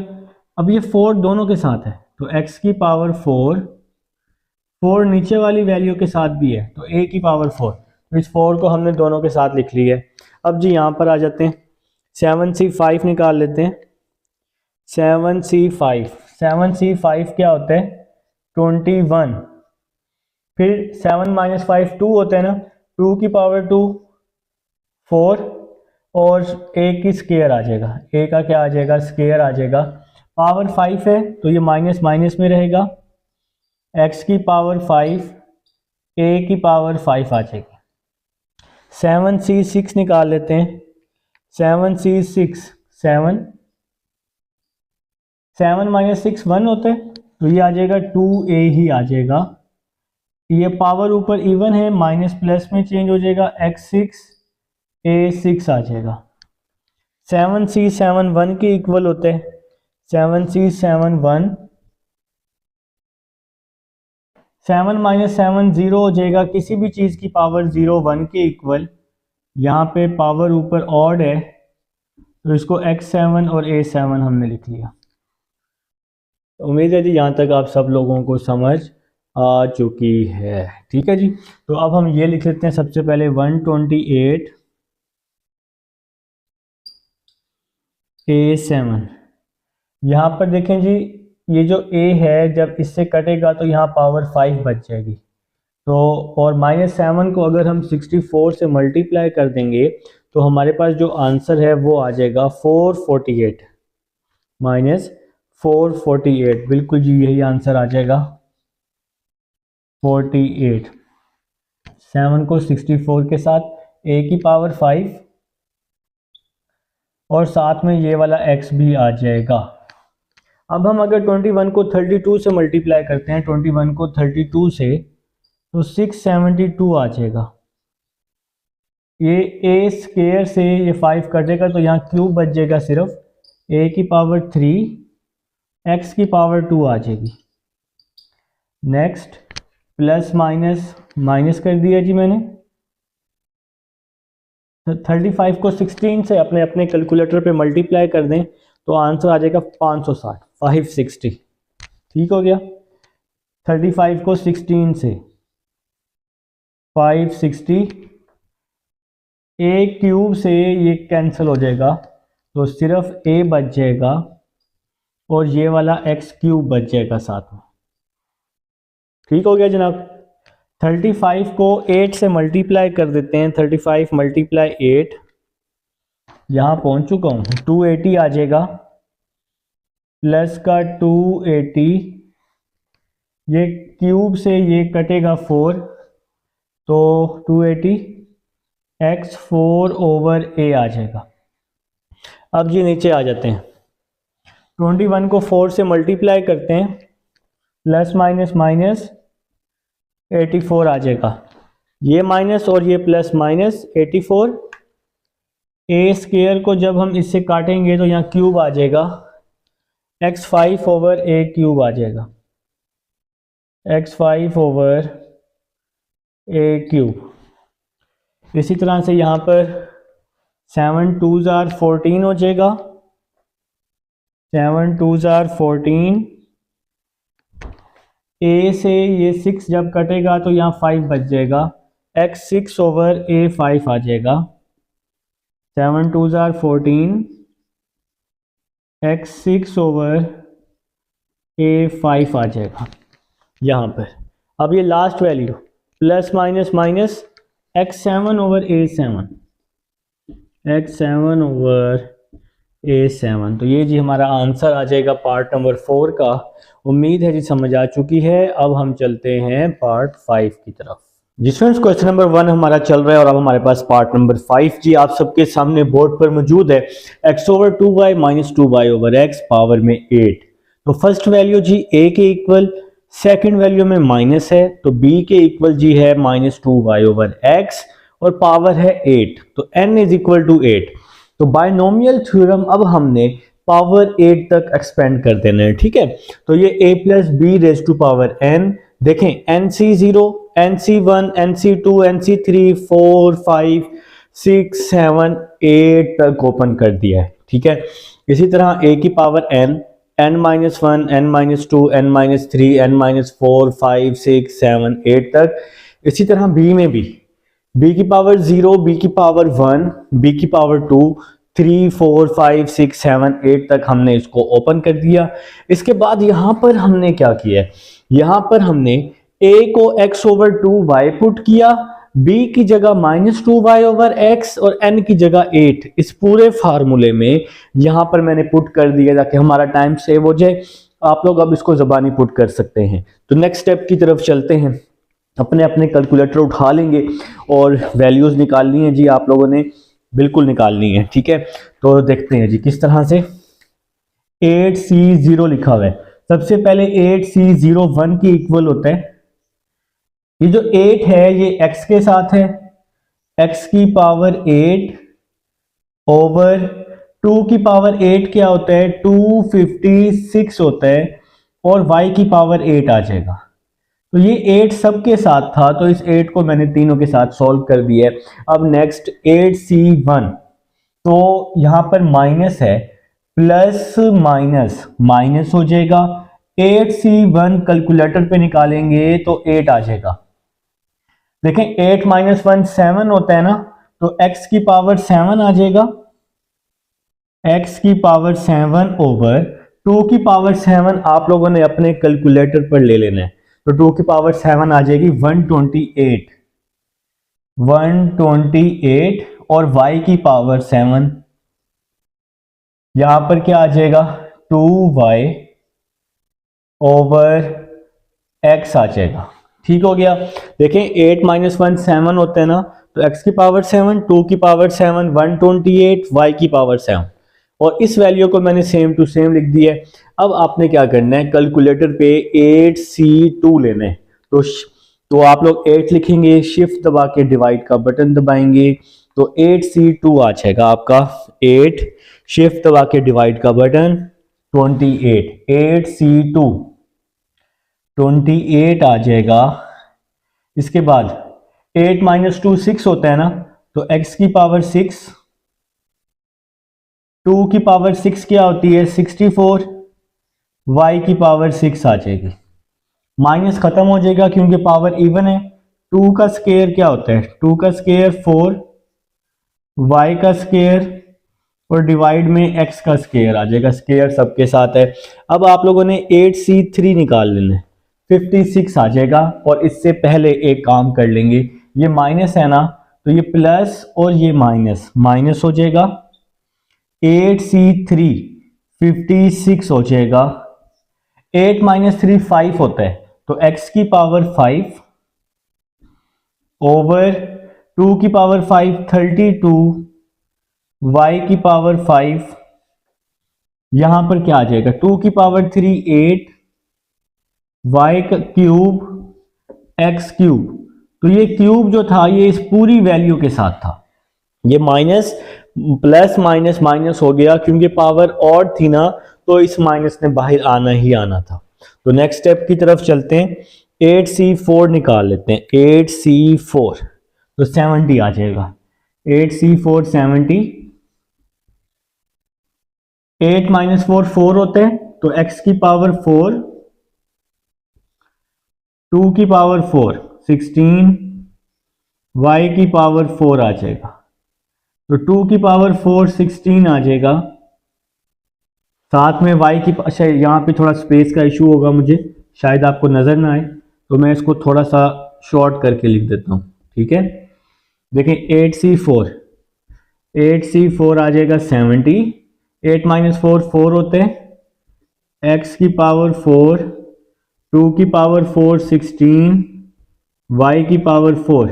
अब ये 4 दोनों के साथ है तो x की पावर 4, 4 नीचे वाली वैल्यू के साथ भी है तो a की पावर 4, तो इस 4 को हमने दोनों के साथ लिख लिया है। अब जी यहाँ पर आ जाते हैं, 7c5 निकाल लेते हैं। 7c5, 7c5 क्या होता है? 21। फिर 7 माइनस 5 2 होता है ना, 2 की पावर 2 4 और a की स्क्वायर आ जाएगा, a का क्या आ जाएगा? स्क्वायर आ जाएगा। पावर 5 है तो ये माइनस माइनस में रहेगा, x की पावर 5 a की पावर 5 आ जाएगी। 7c6 निकाल लेते हैं। 7c6 7, 7 माइनस 6 1 होता है तो ये आ जाएगा 2a ही आ जाएगा। ये पावर ऊपर इवन है, माइनस प्लस में चेंज हो जाएगा, x6 a6 आ जाएगा। 7c7 1 के इक्वल होते हैं। 7c7 1, 7 माइनस 7 0 हो जाएगा। किसी भी चीज़ की पावर 0 1 के इक्वल, यहाँ पे पावर ऊपर ऑड है तो इसको x7 और a7 हमने लिख लिया। उम्मीद है जी यहाँ तक आप सब लोगों को समझ आ चुकी है। ठीक है जी। तो अब हम ये लिख लेते हैं सबसे पहले 128 a7। यहाँ पर देखें जी, ये जो a है जब इससे कटेगा तो यहाँ पावर 5 बच जाएगी। तो और -7 को अगर हम 64 से मल्टीप्लाई कर देंगे तो हमारे पास जो आंसर है वो आ जाएगा 448 -448। बिल्कुल जी यही आंसर आ जाएगा 48। 7 को 64 के साथ a की पावर 5 और साथ में ये वाला x भी आ जाएगा। अब हम अगर 21 को 32 से मल्टीप्लाई करते हैं, 21 को 32 से, तो 672 आ जाएगा। ये a स्क्वायर से ये 5 कटेगा तो यहाँ क्यूब बच जाएगा, सिर्फ a की पावर 3 x की पावर 2 आ जाएगी। नेक्स्ट प्लस माइनस माइनस कर दिया जी मैंने। 35 को 16 से अपने अपने कैलकुलेटर पे मल्टीप्लाई कर दें तो आंसर आ जाएगा 560, 560। ठीक हो गया। 35 को 16 से 560, a क्यूब से ये कैंसिल हो जाएगा तो सिर्फ a बच जाएगा और ये वाला x क्यूब बच जाएगा साथ में। ठीक हो गया जनाब। 35 को 8 से मल्टीप्लाई कर देते हैं, 35 मल्टीप्लाई 8, यहाँ पहुँच चुका हूँ, 280 आ जाएगा। प्लस का 280, ये क्यूब से ये कटेगा 4 तो 280 x 4 ओवर a आ जाएगा। अब जी नीचे आ जाते हैं, 21 को 4 से मल्टीप्लाई करते हैं, प्लस माइनस माइनस 84 आ जाएगा। ये माइनस और ये प्लस माइनस 84, a स्क्वायर को जब हम इससे काटेंगे तो यहाँ क्यूब आ जाएगा, x 5 ओवर a क्यूब आ जाएगा, x 5 ओवर a क्यूब। इसी तरह से यहाँ पर 7 2s are 14 हो जाएगा, 7 2s are 14। a से ये 6 जब कटेगा तो यहाँ 5 बच जाएगा, x 6 ओवर a 5 आ जाएगा। 7 2s are 14, x 6 over a 5 आ जाएगा यहाँ पर। अब ये last value plus minus minus x 7 over a 7, x 7 over a 7। तो ये जी हमारा आंसर आ जाएगा पार्ट नंबर 4 का। उम्मीद है जी समझ आ चुकी है। अब हम चलते हैं पार्ट 5 की तरफ। जी स्टूडेंट्स, क्वेश्चन नंबर 1 हमारा चल रहा है और अब हमारे पास पार्ट नंबर 5 जी आप सबके सामने बोर्ड पर मौजूद है। x over 2y minus 2y over x power में 8। तो फर्स्ट वैल्यू जी a के इक्वल, सेकंड वैल्यू में माइनस है तो b के इक्वल जी है माइनस 2y ओवर x और पावर है 8, तो n इज इक्वल टू 8। तो बायनोमियल थ्योरम अब हमने पावर 8 तक एक्सपेंड कर देना है। ठीक है, तो ये a plus b raise to power n, देखें NC0, NC1, NC2, NC3, 4, 5, 6, 7, 8 तक ओपन कर दिया है। ठीक है, इसी तरह a की power n, n-1, n-2, n-3, n-4, 5, 6, 7, 8 तक। इसी तरह b में भी b की पावर 0, b की पावर 1, b की पावर 2, 3, 4, 5, 6, 7, 8 तक हमने इसको ओपन कर दिया। इसके बाद यहाँ पर हमने क्या किया है, यहाँ पर हमने a को x ओवर 2y पुट किया, b की जगह माइनस 2y ओवर x और n की जगह 8। इस पूरे फार्मूले में यहाँ पर मैंने पुट कर दिया ताकि हमारा टाइम सेव हो जाए। आप लोग अब इसको ज़बानी पुट कर सकते हैं। तो नेक्स्ट स्टेप की तरफ चलते हैं। अपने अपने कैलकुलेटर उठा लेंगे और वैल्यूज़ निकालनी है जी, आप लोगों ने बिल्कुल निकालनी है। ठीक है, तो देखते हैं जी किस तरह से। 8C0 लिखा हुआ है, सबसे पहले 8C0 1 की इक्वल होता है। ये जो 8 है ये x के साथ है, x की पावर 8 ओवर 2 की पावर 8 क्या होता है, 256 होता है और y की पावर 8 आ जाएगा। तो ये 8 सबके साथ था तो इस 8 को मैंने तीनों के साथ सॉल्व कर दिया है। अब नेक्स्ट 8C1, तो यहां पर माइनस है, प्लस माइनस माइनस हो जाएगा। 8C1 कैलकुलेटर पे निकालेंगे तो 8 आ जाएगा। देखें 8 माइनस 1 7 होता है ना, तो x की पावर 7 आ जाएगा, x की पावर 7 ओवर 2 की पावर 7 आप लोगों ने अपने कैलकुलेटर पर ले लेना है। तो 2 की पावर 7 आ जाएगी 128, 128 और y की पावर 7 यहां पर क्या आ जाएगा 2y ओवर x आ जाएगा। ठीक हो गया। देखें 8 माइनस 1 7 होता है ना, तो x की पावर 7, 2 की पावर 7, 128, y की पावर 7। और इस वैल्यू को मैंने सेम टू सेम लिख दिया है। अब आपने क्या करना है, कैलकुलेटर पे 8C2 लेना है। तो आप लोग 8 लिखेंगे, शिफ्ट दबा के डिवाइड का बटन दबाएंगे तो 8C2 आ जाएगा आपका 8, शिफ्ट दबा के डिवाइड का बटन 28, 8C2 28 आ जाएगा। इसके बाद 8 माइनस 2 6 होता है ना, तो x की पावर 6, 2 की पावर 6 क्या होती है 64, y की पावर 6 आ जाएगी। माइनस खत्म हो जाएगा क्योंकि पावर इवन है। 2 का स्क्वायर क्या होता है, 2 का स्क्वायर 4, y का स्क्वायर और डिवाइड में x का स्क्वायर आ जाएगा, स्क्वायर सबके साथ है। अब आप लोगों ने 8C3 निकाल लेना है, 56 आ जाएगा। और इससे पहले एक काम कर लेंगे, ये माइनस है ना, तो ये प्लस और ये माइनस माइनस हो जाएगा। 8C3 56 हो जाएगा। 8 माइनस 3 5 होता है, तो x की पावर 5 ओवर 2 की पावर 5 32, y की पावर 5, यहां पर क्या आ जाएगा 2 की पावर 3 8, y का क्यूब x क्यूब। तो ये क्यूब जो था ये इस पूरी वैल्यू के साथ था, ये माइनस प्लस माइनस माइनस हो गया क्योंकि पावर ऑड थी ना, तो इस माइनस ने बाहर आना ही आना था। तो नेक्स्ट स्टेप की तरफ चलते हैं, 8C4 निकाल लेते हैं। 8C4 तो 70 आ जाएगा। 8C4 70, 8 माइनस 4 4 होते हैं, तो x की पावर 4, 2 की पावर 4 16, y की पावर 4 आ जाएगा। तो 2 की पावर 4 16 आ जाएगा, साथ में y की, अच्छा यहाँ पे थोड़ा स्पेस का इशू होगा, मुझे शायद आपको नज़र ना आए, तो मैं इसको थोड़ा सा शॉर्ट करके लिख देता हूँ, ठीक है। देखें 8C4 आ जाएगा 70, 8 माइनस 4 4 होते हैं, x की पावर 4, 2 की पावर 4 16, y की पावर 4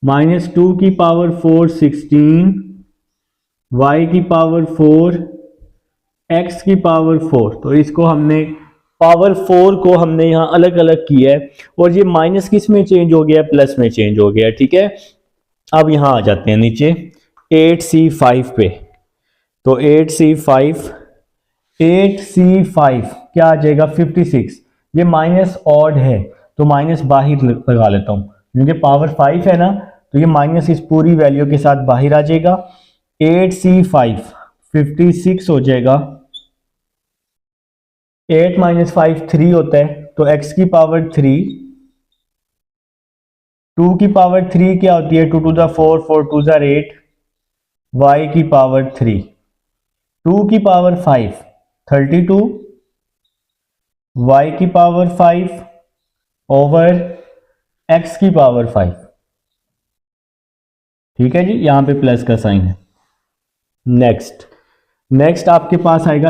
माइनस 2 की पावर 4 16, y की पावर 4, x की पावर 4। तो इसको हमने पावर 4 को हमने यहाँ अलग अलग किया है, और ये माइनस किस में चेंज हो गया, प्लस में चेंज हो गया, ठीक है। अब यहाँ आ जाते हैं नीचे 8C5 पे। तो 8C5 क्या आ जाएगा 56। ये माइनस ऑड है तो माइनस बाहर लगा लेता हूँ, क्योंकि पावर 5 है ना, तो ये माइनस इस पूरी वैल्यू के साथ बाहर आ जाएगा। 8C5 56 हो जाएगा। 8 माइनस 5 3 होता है, तो x की पावर 3, 2 की पावर 3 क्या होती है 2 to the 4 4 to the 8, y की पावर 3, 2 की पावर 5 32, y की पावर 5 ओवर x की पावर 5, ठीक है जी, यहां पे प्लस का साइन है। नेक्स्ट आपके पास आएगा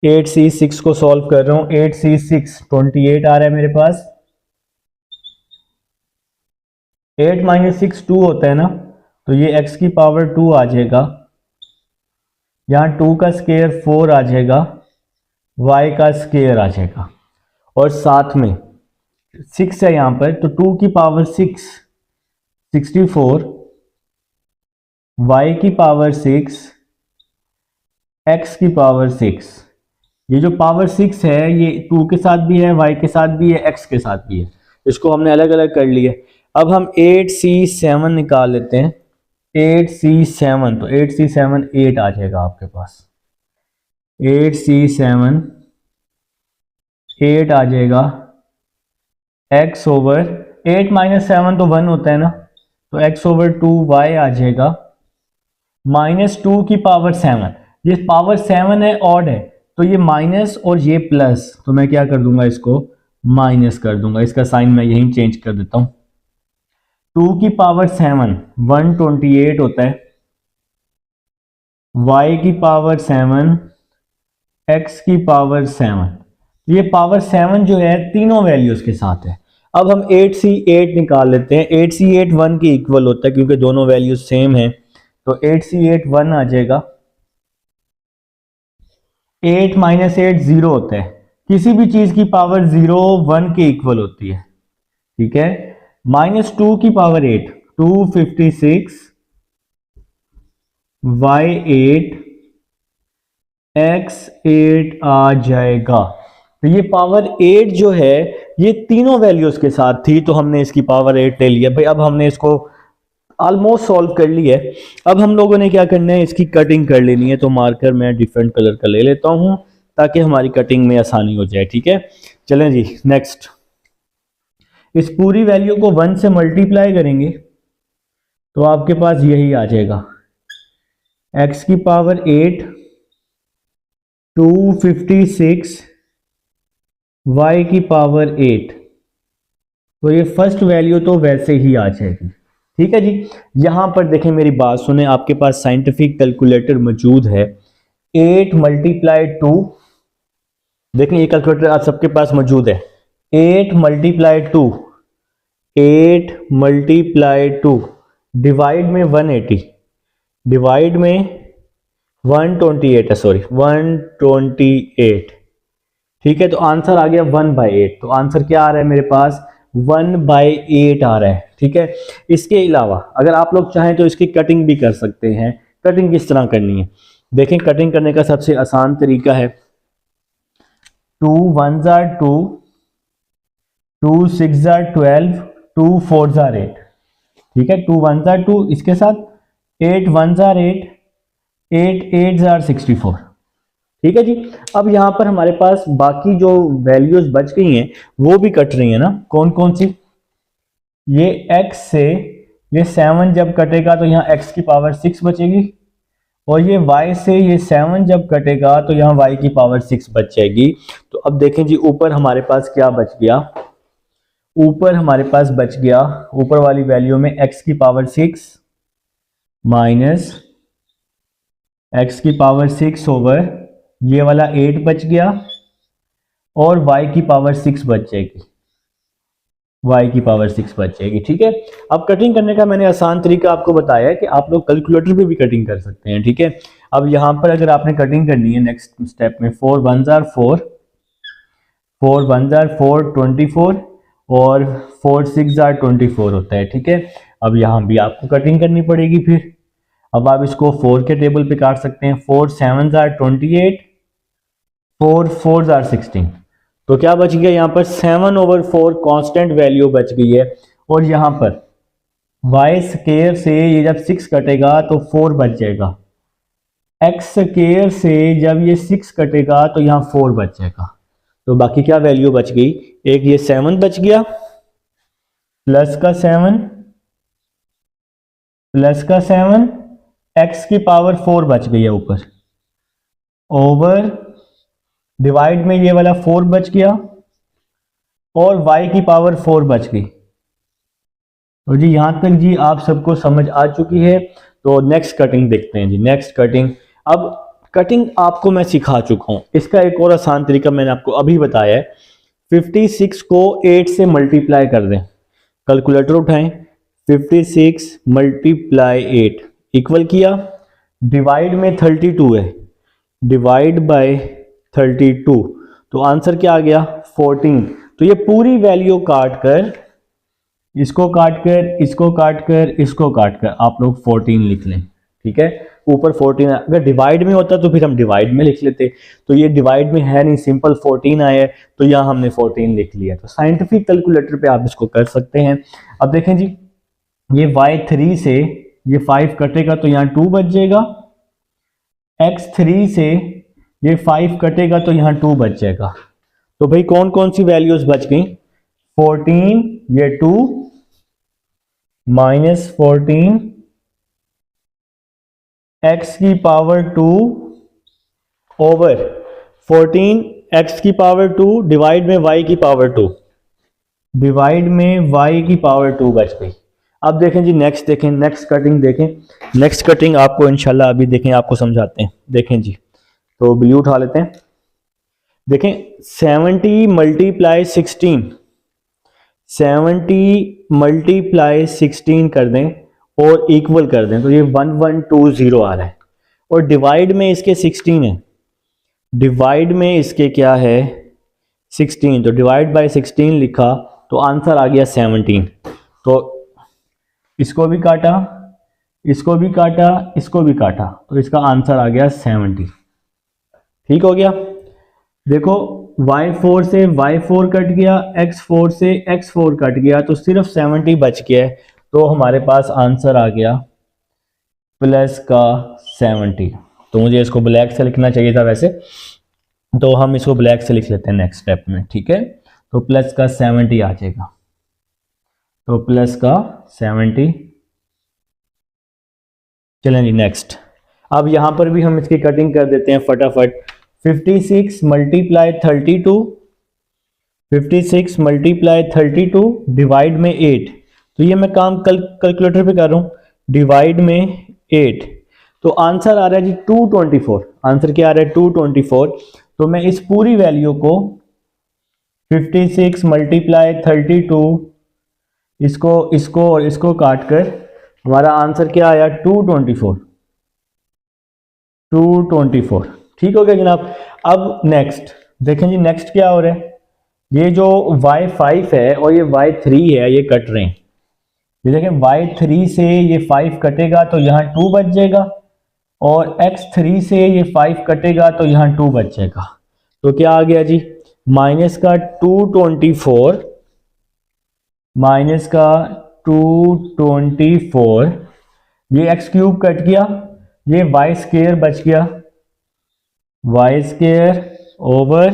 8C6 को सॉल्व कर रहा हूं। 8C6 28 आ रहा है मेरे पास। 8 माइनस 6 2 होता है ना, तो ये x की पावर 2 आ जाएगा। यहां 2 का स्क्वायर 4 आ जाएगा, y का स्क्वायर आ जाएगा, और साथ में 6 है यहां पर, तो 2 की पावर 6 64, y की पावर 6, x की पावर 6। ये जो पावर 6 है ये 2 के साथ भी है, y के साथ भी है, x के साथ भी है, इसको हमने अलग अलग कर लिया। अब हम 8C7 निकाल लेते हैं। 8C7 तो 8C7 8 आ जाएगा आपके पास। 8C7 8 आ जाएगा, x ओवर 8 माइनस 7 तो 1 होता है ना, तो x ओवर 2y आ जाएगा, माइनस 2 की पावर 7। ये पावर 7 है, ऑड है, तो ये माइनस और ये प्लस, तो मैं क्या कर दूंगा, इसको माइनस कर दूंगा। इसका साइन मैं यहीं चेंज कर देता हूं। 2 की पावर 7 128 होता है, y की पावर 7, x की पावर 7। ये पावर 7 जो है तीनों वैल्यूज के साथ है। अब हम 8C8 निकाल लेते हैं। 8C8 1 के इक्वल होता है क्योंकि दोनों वैल्यूज सेम है। तो 8 सी 8 1 आ जाएगा। 8 माइनस 8 0 होता है, किसी भी चीज की पावर 0 1 के इक्वल होती है, ठीक है। माइनस 2 की पावर 8 256 y8 x8 आ जाएगा। तो ये पावर 8 जो है ये तीनों वैल्यूज के साथ थी, तो हमने इसकी पावर 8 ले लिया भाई। अब हमने इसको ऑलमोस्ट सॉल्व कर लिया है। अब हम लोगों ने क्या करना है, इसकी कटिंग कर लेनी है। तो मार्कर मैं डिफरेंट कलर का ले लेता हूं ताकि हमारी कटिंग में आसानी हो जाए, ठीक है। चलें जी नेक्स्ट। इस पूरी वैल्यू को 1 से मल्टीप्लाई करेंगे तो आपके पास यही आ जाएगा, x की पावर 8 256 y की पावर 8। तो ये फर्स्ट वैल्यू तो वैसे ही आ जाएगी, ठीक है जी। यहां पर देखें, मेरी बात सुने, आपके पास साइंटिफिक कैलकुलेटर मौजूद है। 8 मल्टीप्लाई 2, देखें ये कैलकुलेटर आज सबके पास मौजूद है। 8 मल्टीप्लाई 2, 8 मल्टीप्लाई 2 डिवाइड में 180, डिवाइड में 128 है, सॉरी 128, ठीक है। तो आंसर आ गया 1/8। तो आंसर क्या आ रहा है मेरे पास, 1/8 आ रहा है, ठीक है। इसके अलावा अगर आप लोग चाहें तो इसकी कटिंग भी कर सकते हैं। कटिंग किस तरह करनी है, देखें कटिंग करने का सबसे आसान तरीका है 2 1s are 2, 2 6s are 12, 2 4s are 8, ठीक है। 2 1s are 2, इसके साथ 8 1s are 8, 8 8s are 64, ठीक है जी। अब यहां पर हमारे पास बाकी जो वैल्यूज बच गई हैं वो भी कट रही है ना। कौन कौन सी, ये x से ये 7 जब कटेगा तो यहाँ x की पावर 6 बचेगी, और ये y से ये 7 जब कटेगा तो यहाँ y की पावर 6 बच जाएगी। तो अब देखें जी ऊपर हमारे पास क्या बच गया, ऊपर हमारे पास बच गया, ऊपर वाली वैल्यू में x की पावर 6 माइनस x की पावर 6 ओवर ये वाला 8 बच गया, और y की पावर 6 बच जाएगी, y की पावर 6 बच जाएगी, ठीक है। अब कटिंग करने का मैंने आसान तरीका आपको बताया है कि आप लोग कैलकुलेटर पे भी कटिंग कर सकते हैं, ठीक है। अब यहां पर अगर आपने कटिंग करनी है नेक्स्ट स्टेप में 4 1s are 4, 4 1s are 4 24, और 4 6s are 24 होता है, ठीक है। अब यहां भी आपको कटिंग करनी पड़ेगी फिर। अब आप इसको 4 के टेबल पे काट सकते हैं। 4 7s are 28, 4 4s are 16। तो क्या बच गया यहाँ पर 7/4 कांस्टेंट वैल्यू बच गई है। और यहाँ पर y स्क्वायर से ये जब 6 कटेगा तो 4 बच जाएगा, x स्क्वायर से जब ये 6 कटेगा तो यहाँ 4 बच जाएगा। तो बाकी क्या वैल्यू बच गई, एक ये 7 बच गया, प्लस का 7, प्लस का 7, x की पावर 4 बच गई है ऊपर, ओवर डिवाइड में ये वाला 4 बच गया, और y की पावर 4 बच गई। तो जी यहां तक जी आप सबको समझ आ चुकी है। तो नेक्स्ट कटिंग देखते हैं जी, नेक्स्ट कटिंग। अब कटिंग आपको मैं सिखा चुका हूं, इसका एक और आसान तरीका मैंने आपको अभी बताया है। 56 को 8 से मल्टीप्लाई कर दें, कैलकुलेटर उठाएं, 56 मल्टीप्लाई 8 इक्वल किया, डिवाइड में 32 है, डिवाइड बाय 32, तो आंसर क्या आ गया 14। तो ये पूरी वैल्यू काट कर, इसको काट कर, इसको काट कर, इसको काट कर आप लोग 14 लिख लें, ठीक है। ऊपर 14, अगर डिवाइड में होता तो फिर हम डिवाइड में लिख लेते, तो ये डिवाइड में है नहीं, सिंपल 14 आया है तो यहां हमने 14 लिख लिया। तो साइंटिफिक कैलकुलेटर पे आप इसको कर सकते हैं। अब देखें जी, ये y3 से ये 5 कटेगा तो यहाँ 2 बच जाएगा, x3 से ये 5 कटेगा तो यहाँ 2 बच जाएगा। तो भाई कौन कौन सी वैल्यूज बच गई, 14, ये 2 माइनस 14, x की पावर 2 ओवर 14 x की पावर 2 डिवाइड में y की पावर 2, डिवाइड में y की पावर 2 बच गई। अब देखें जी नेक्स्ट, देखें नेक्स्ट कटिंग, देखें नेक्स्ट कटिंग आपको इंशाल्लाह अभी देखें आपको समझाते हैं। देखें जी, तो ब्लू उठा लेते हैं, देखें 70 मल्टीप्लाई 16, 70 मल्टीप्लाई 16 कर दें, और इक्वल कर दें तो ये 1120 आ रहा है, और डिवाइड में इसके 16 है, डिवाइड में इसके क्या है 16, तो डिवाइड बाय 16 लिखा तो आंसर आ गया 17। तो इसको भी काटा, इसको भी काटा, इसको भी काटा, तो इसका आंसर आ गया 70। ठीक हो गया। देखो y4 से y4 कट गया, x4 से x4 कट गया, तो सिर्फ 70 बच गया है, तो हमारे पास आंसर आ गया प्लस का 70। तो मुझे इसको ब्लैक से लिखना चाहिए था वैसे, तो हम इसको ब्लैक से लिख लेते हैं नेक्स्ट स्टेप में। ठीक है, तो प्लस का 70 आ जाएगा, तो प्लस का 70। चलें जी नेक्स्ट। अब यहां पर भी हम इसकी कटिंग कर देते हैं फटाफट। 56 मल्टीप्लाई 32, 56 मल्टीप्लाई 32 डिवाइड में 8, तो ये मैं काम कैलकुलेटर पे कर रहा हूं, डिवाइड में 8, तो आंसर आ रहा है जी 224। आंसर क्या आ रहा है 224। तो मैं इस पूरी वैल्यू को 56 मल्टीप्लाई 32, इसको इसको और इसको काट कर हमारा आंसर क्या आया 224, 224। ठीक हो गया जनाब। अब नेक्स्ट देखें जी, नेक्स्ट क्या हो रहा है, ये जो y5 है और ये y3 है ये कट रहे हैं। ये देखें y3 से ये 5 कटेगा तो यहाँ 2 बच जाएगा, और x3 से ये 5 कटेगा तो यहाँ 2 बच जाएगा। तो क्या आ गया जी, माइनस का 224, माइनस का 224, ये एक्स क्यूब कट गया, ये वाई स्क्वायर बच गया, वाई स्क्वायर ओवर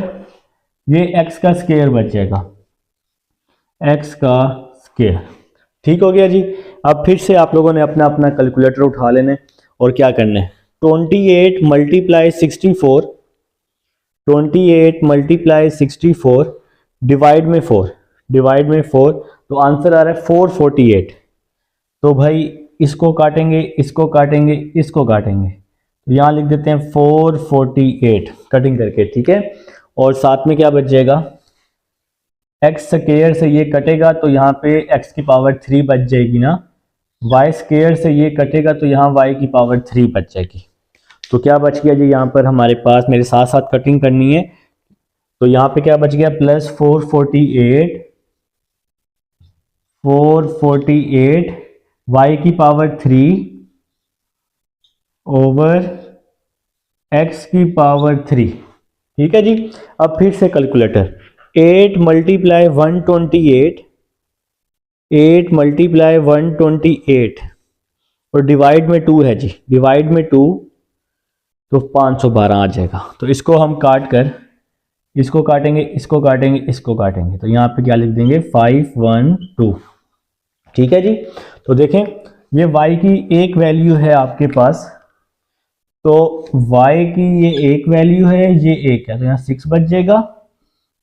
ये एक्स का स्क्वायर बच जाएगा, एक्स का स्क्वायर। ठीक हो गया जी। अब फिर से आप लोगों ने अपना अपना कैलकुलेटर उठा लेने और क्या करना है, 28 मल्टीप्लाई 64, 28 मल्टीप्लाई 64 डिवाइड में 4, डिवाइड में 4, तो आंसर आ रहा है 448। तो भाई इसको काटेंगे, इसको काटेंगे, इसको काटेंगे, तो यहाँ लिख देते हैं 448 कटिंग करके। ठीक है, और साथ में क्या बच जाएगा, एक्स स्क्वायर से ये कटेगा तो यहाँ पे एक्स की पावर 3 बच जाएगी ना, वाई स्क्वायर से ये कटेगा तो यहाँ वाई की पावर 3 बच जाएगी। तो क्या बच गया जी यहाँ पर हमारे पास, मेरे साथ साथ कटिंग करनी है, तो यहाँ पे क्या बच गया प्लस 448, 448 वाई की पावर 3 ओवर एक्स की पावर 3। ठीक है जी। अब फिर से कैलकुलेटर, 8 मल्टीप्लाई 128, 8 मल्टीप्लाई 128 और डिवाइड में 2 है जी, डिवाइड में 2, तो 512 आ जाएगा। तो इसको हम काट कर, इसको काटेंगे, इसको काटेंगे, इसको काटेंगे, तो यहाँ पे क्या लिख देंगे 512। ठीक है जी। तो देखें ये y की एक वैल्यू है आपके पास, तो y की ये एक वैल्यू है, ये एक है, तो यहाँ 6 बच जाएगा।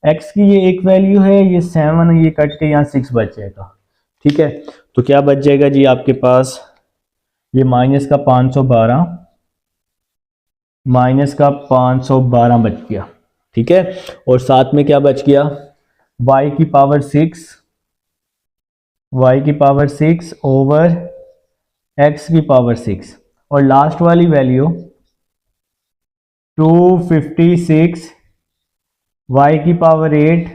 x की ये एक वैल्यू है, ये 7 है, ये कट के यहाँ 6 बच जाएगा। ठीक है, तो क्या बच जाएगा जी आपके पास, ये माइनस का 512, माइनस का 512 बच गया। ठीक है, और साथ में क्या बच गया, y की पावर 6, y की पावर 6 ओवर x की पावर 6, और लास्ट वाली वैल्यू 256 y की पावर 8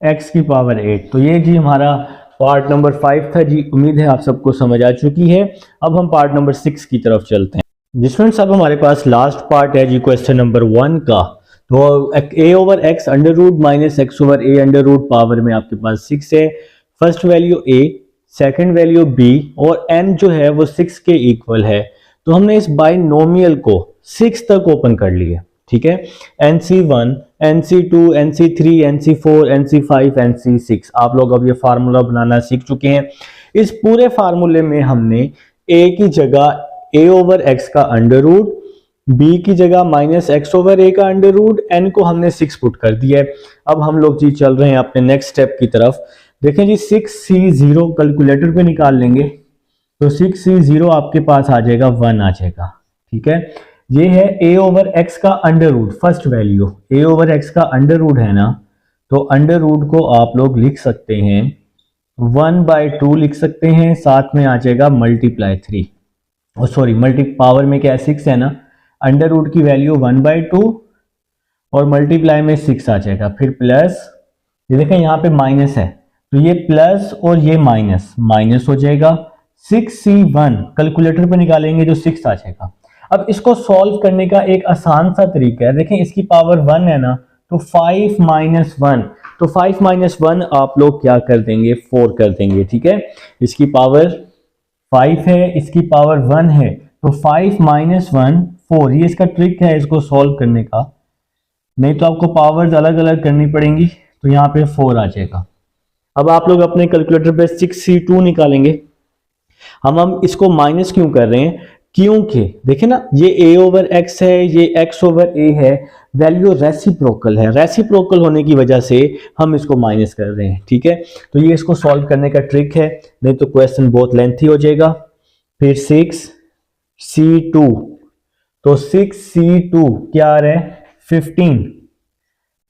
x की पावर 8। तो ये जी हमारा पार्ट नंबर 5 था जी। उम्मीद है आप सबको समझ आ चुकी है। अब हम पार्ट नंबर 6 की तरफ चलते हैं जी स्टूडेंट्स। अब हमारे पास लास्ट पार्ट है जी क्वेश्चन नंबर 1 का। तो a over x under root minus x over a under root power में आपके पास 6 है। First value a, second value b, और n जो है वो 6 के इक्वल है। तो हमने इस बाइनोमियल को 6 तक ओपन कर लिया। ठीक है, NC1, NC2, NC3, NC4, NC5, NC6। आप लोग अब ये फार्मूला बनाना सीख चुके हैं। इस पूरे फार्मूले में हमने a की जगह a ओवर x का अंडर रूट, b की जगह माइनस एक्स ओवर a का अंडर रूट, n को हमने 6 पुट कर दिया है। अब हम लोग जी चल रहे हैं अपने नेक्स्ट स्टेप की तरफ। देखें जी 6C0 कैलकुलेटर पे निकाल लेंगे तो 6C0 आपके पास आ जाएगा 1 आ जाएगा। ठीक है, ये है a ओवर x का under root, first value a over x का अंडर रूट है ना, तो अंडर रूट को आप लोग लिख सकते हैं 1/2 लिख सकते हैं, साथ में आ जाएगा मल्टीप्लाई 3, और सॉरी मल्टी पावर में क्या है 6 है ना, अंडर रूट की वैल्यू 1/2 और मल्टीप्लाई में 6 आ जाएगा, फिर प्लस, ये देखें यहाँ पे माइनस है तो ये प्लस और ये माइनस माइनस हो जाएगा, 6c1 कैलकुलेटर पे निकालेंगे तो 6 आ जाएगा। अब इसको सॉल्व करने का एक आसान सा तरीका है, देखें इसकी पावर 1 है ना, तो 5 माइनस 1, तो 5 माइनस 1 आप लोग क्या कर देंगे 4 कर देंगे, ठीक है। इसकी पावर 5 है, इसकी पावर 1 है, तो 5 माइनस 1 4, ये इसका ट्रिक है इसको सॉल्व करने का, नहीं तो आपको पावर्स अलग अलग करनी पड़ेंगी, तो यहाँ पे 4 आ जाएगा। अब आप लोग अपने कैलकुलेटर पे 6c2 निकालेंगे। हम इसको माइनस क्यों कर रहे हैं, क्योंकि देखें ना ये a ओवर x है, ये x ओवर a है, वैल्यू रेसिप्रोकल है, रेसिप्रोकल होने की वजह से हम इसको माइनस कर रहे हैं, ठीक है। तो ये इसको सॉल्व करने का ट्रिक है, नहीं तो क्वेश्चन बहुत लेंथी हो जाएगा। फिर 6c2, तो 6c2 क्या आ रहा है 15,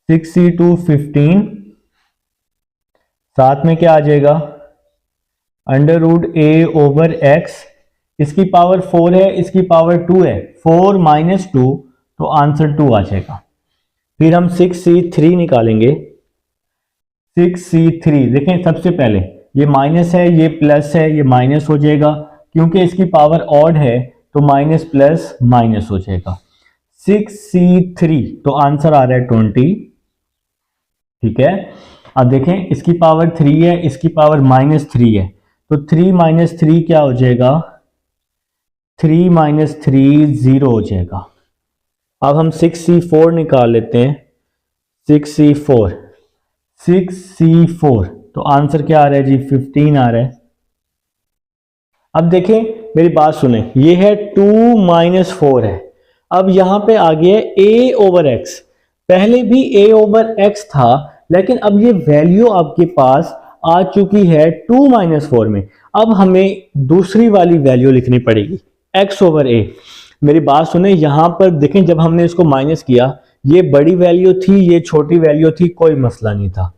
6c2 15, साथ में क्या आ जाएगा under root a over x, इसकी पावर 4 है, इसकी पावर 2 है, 4 माइनस 2, तो आंसर 2 आ जाएगा। फिर हम 6c3 निकालेंगे, 6c3 देखें सबसे पहले ये माइनस है, ये प्लस है, ये माइनस हो जाएगा, क्योंकि इसकी पावर ऑड है तो माइनस प्लस माइनस हो जाएगा। 6c3 तो आंसर आ रहा है 20, ठीक है। अब देखें इसकी पावर 3 है, इसकी पावर माइनस 3 है, तो 3 माइनस 3 क्या हो जाएगा 3 माइनस 3 0 हो जाएगा। अब हम 6c4 निकाल लेते हैं, 6c4, 6c4 तो आंसर क्या आ रहा है जी 15 आ रहा है। अब देखें मेरी बात सुने, ये है 2 माइनस 4 है, अब यहां पे आ गया a ओवर x, पहले भी a ओवर x था, लेकिन अब ये वैल्यू आपके पास आ चुकी है 2 माइनस 4 में, अब हमें दूसरी वाली वैल्यू लिखनी पड़ेगी x ओवर a। मेरी बात सुने, यहां पर देखें जब हमने इसको माइनस किया ये बड़ी वैल्यू थी, ये छोटी वैल्यू थी, कोई मसला नहीं था।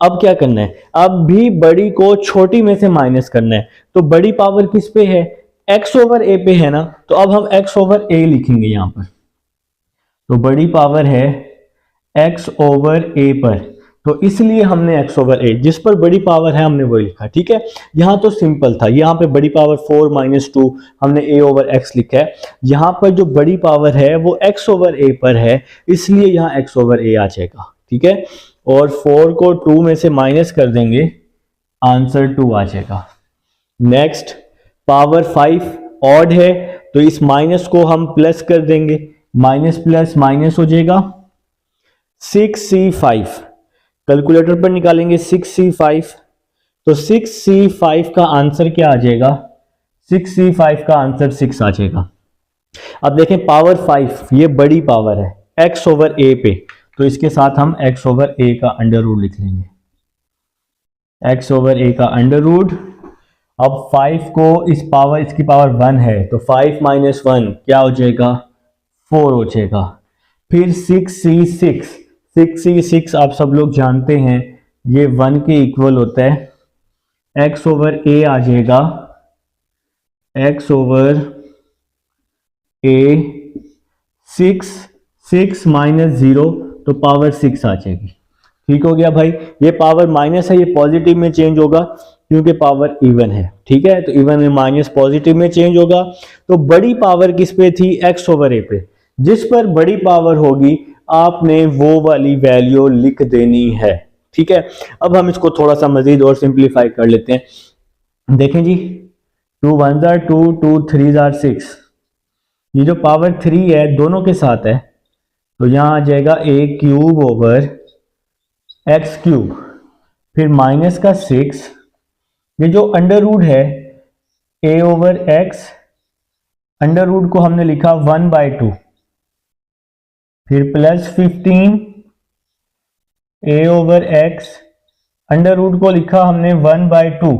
अब क्या करना है, अब भी बड़ी को छोटी में से माइनस करना है, तो बड़ी पावर किस पे है x ओवर a पे है ना, तो अब हम x ओवर a लिखेंगे यहां पर, तो बड़ी पावर है x ओवर a पर, तो इसलिए हमने x ओवर a, जिस पर बड़ी पावर है हमने वही लिखा, ठीक है। यहां तो सिंपल था, यहां पे बड़ी पावर 4 माइनस 2 हमने a ओवर x लिखा है, यहां पर जो बड़ी पावर है वो x ओवर a पर है, इसलिए यहां x ओवर a आ जाएगा, ठीक है। और 4 को 2 में से माइनस कर देंगे, आंसर 2 आ जाएगा। नेक्स्ट पावर 5 ऑड है, तो इस माइनस को हम प्लस कर देंगे, माइनस प्लस माइनस हो जाएगा। 6c5 कैलकुलेटर पर निकालेंगे, 6c5, तो 6c5 का आंसर क्या आ जाएगा 6c5 का आंसर 6 आ जाएगा। अब देखें पावर 5 ये बड़ी पावर है x ओवर a पे, तो इसके साथ हम x ओवर a का अंडर रूट लिख लेंगे, x ओवर a का अंडर रूट। अब 5 को इस पावर, इसकी पावर 1 है, तो 5 माइनस 1 क्या हो जाएगा 4 हो जाएगा। फिर 6c6, 6c6 आप सब लोग जानते हैं ये 1 के इक्वल होता है, x ओवर a आ जाएगा, x ओवर a 6 माइनस 0, तो पावर 6 आ जाएगी, ठीक हो गया भाई। ये पावर माइनस है, ये पॉजिटिव में चेंज होगा क्योंकि पावर इवन है, ठीक है, तो इवन में माइनस पॉजिटिव में चेंज होगा। तो बड़ी पावर किस पे थी x ओवर a पे, जिस पर बड़ी पावर होगी आपने वो वाली वैल्यू लिख देनी है, ठीक है। अब हम इसको थोड़ा सा मजीद और सिंप्लीफाई कर लेते हैं। देखें जी 2 1 जार 2, 2 3 जार 6, ये जो पावर 3 है दोनों के साथ है, तो यहां आ जाएगा a cube over x cube, फिर माइनस का 6, ये जो अंडर रूट है a over x, under root को हमने लिखा 1/2, फिर plus 15 a over x, under root को लिखा हमने 1/2,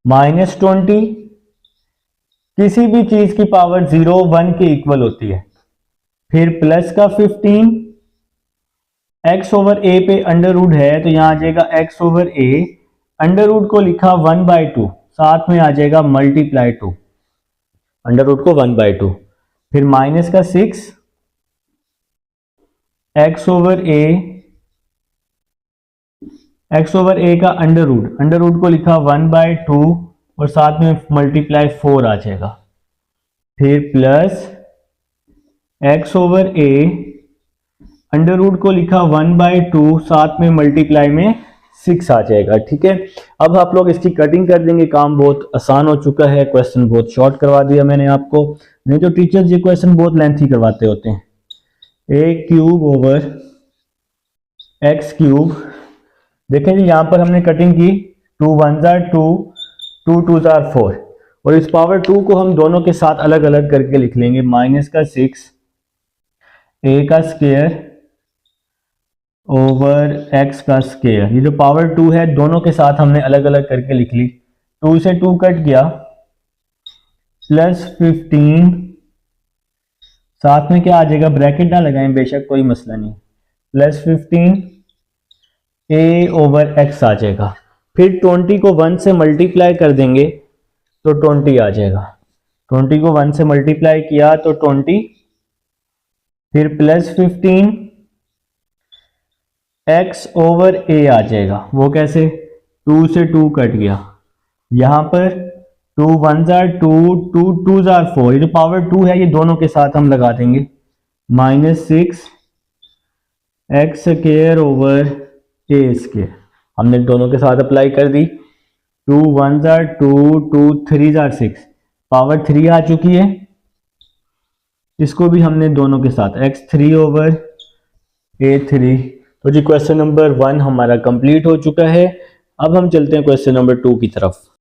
माइनस 20, किसी भी चीज की पावर 0 1 के इक्वल होती है, फिर प्लस का 15, x ओवर a पे अंडर रूट है तो यहां आ जाएगा x over a, under root को लिखा 1/2, साथ में आ जाएगा मल्टीप्लाई 2, अंडर रूट को 1/2, फिर माइनस का 6 x ओवर ए का अंडर रूट को लिखा 1/2 और साथ में मल्टीप्लाई 4 आ जाएगा, फिर plus x over a under root को लिखा 1/2 साथ में मल्टीप्लाई में 6 आ जाएगा। ठीक है, अब आप लोग इसकी कटिंग कर देंगे, काम बहुत आसान हो चुका है, क्वेश्चन बहुत शॉर्ट करवा दिया मैंने आपको, नहीं तो टीचर्स ये क्वेश्चन बहुत लेंथी करवाते होते हैं। ए क्यूब ओवर एक्स क्यूब, देखें जी यहाँ पर हमने कटिंग की, 2 1 2, 2 2 4, और इस पावर 2 को हम दोनों के साथ अलग अलग करके लिख लेंगे, माइनस का 6 ए का स्क्वायर ओवर एक्स का स्क्वायर, ये जो पावर 2 है दोनों के साथ हमने अलग अलग करके लिख ली, 2 से 2 कट गया, प्लस 15, साथ में क्या आ जाएगा, ब्रैकेट ना लगाएं बेशक कोई मसला नहीं, प्लस 15 ए ओवर एक्स आ जाएगा, फिर 20 को 1 से मल्टीप्लाई कर देंगे तो 20 आ जाएगा, 20 को 1 से मल्टीप्लाई किया तो 20, फिर प्लस 15 x ओवर ए आ जाएगा, वो कैसे, 2 से 2 कट गया, यहां पर 2 1 2, 2 2 4, ये जो पावर 2 है ये दोनों के साथ हम लगा देंगे, माइनस 6 एक्स स्क्वायर ओवर ए स्क्वायर, हमने दोनों के साथ अप्लाई कर दी, 2 1 2, 2 3 6, पावर 3 आ चुकी है, इसको भी हमने दोनों के साथ x3 ओवर a3। तो जी क्वेश्चन नंबर 1 हमारा कंप्लीट हो चुका है। अब हम चलते हैं क्वेश्चन नंबर 2 की तरफ।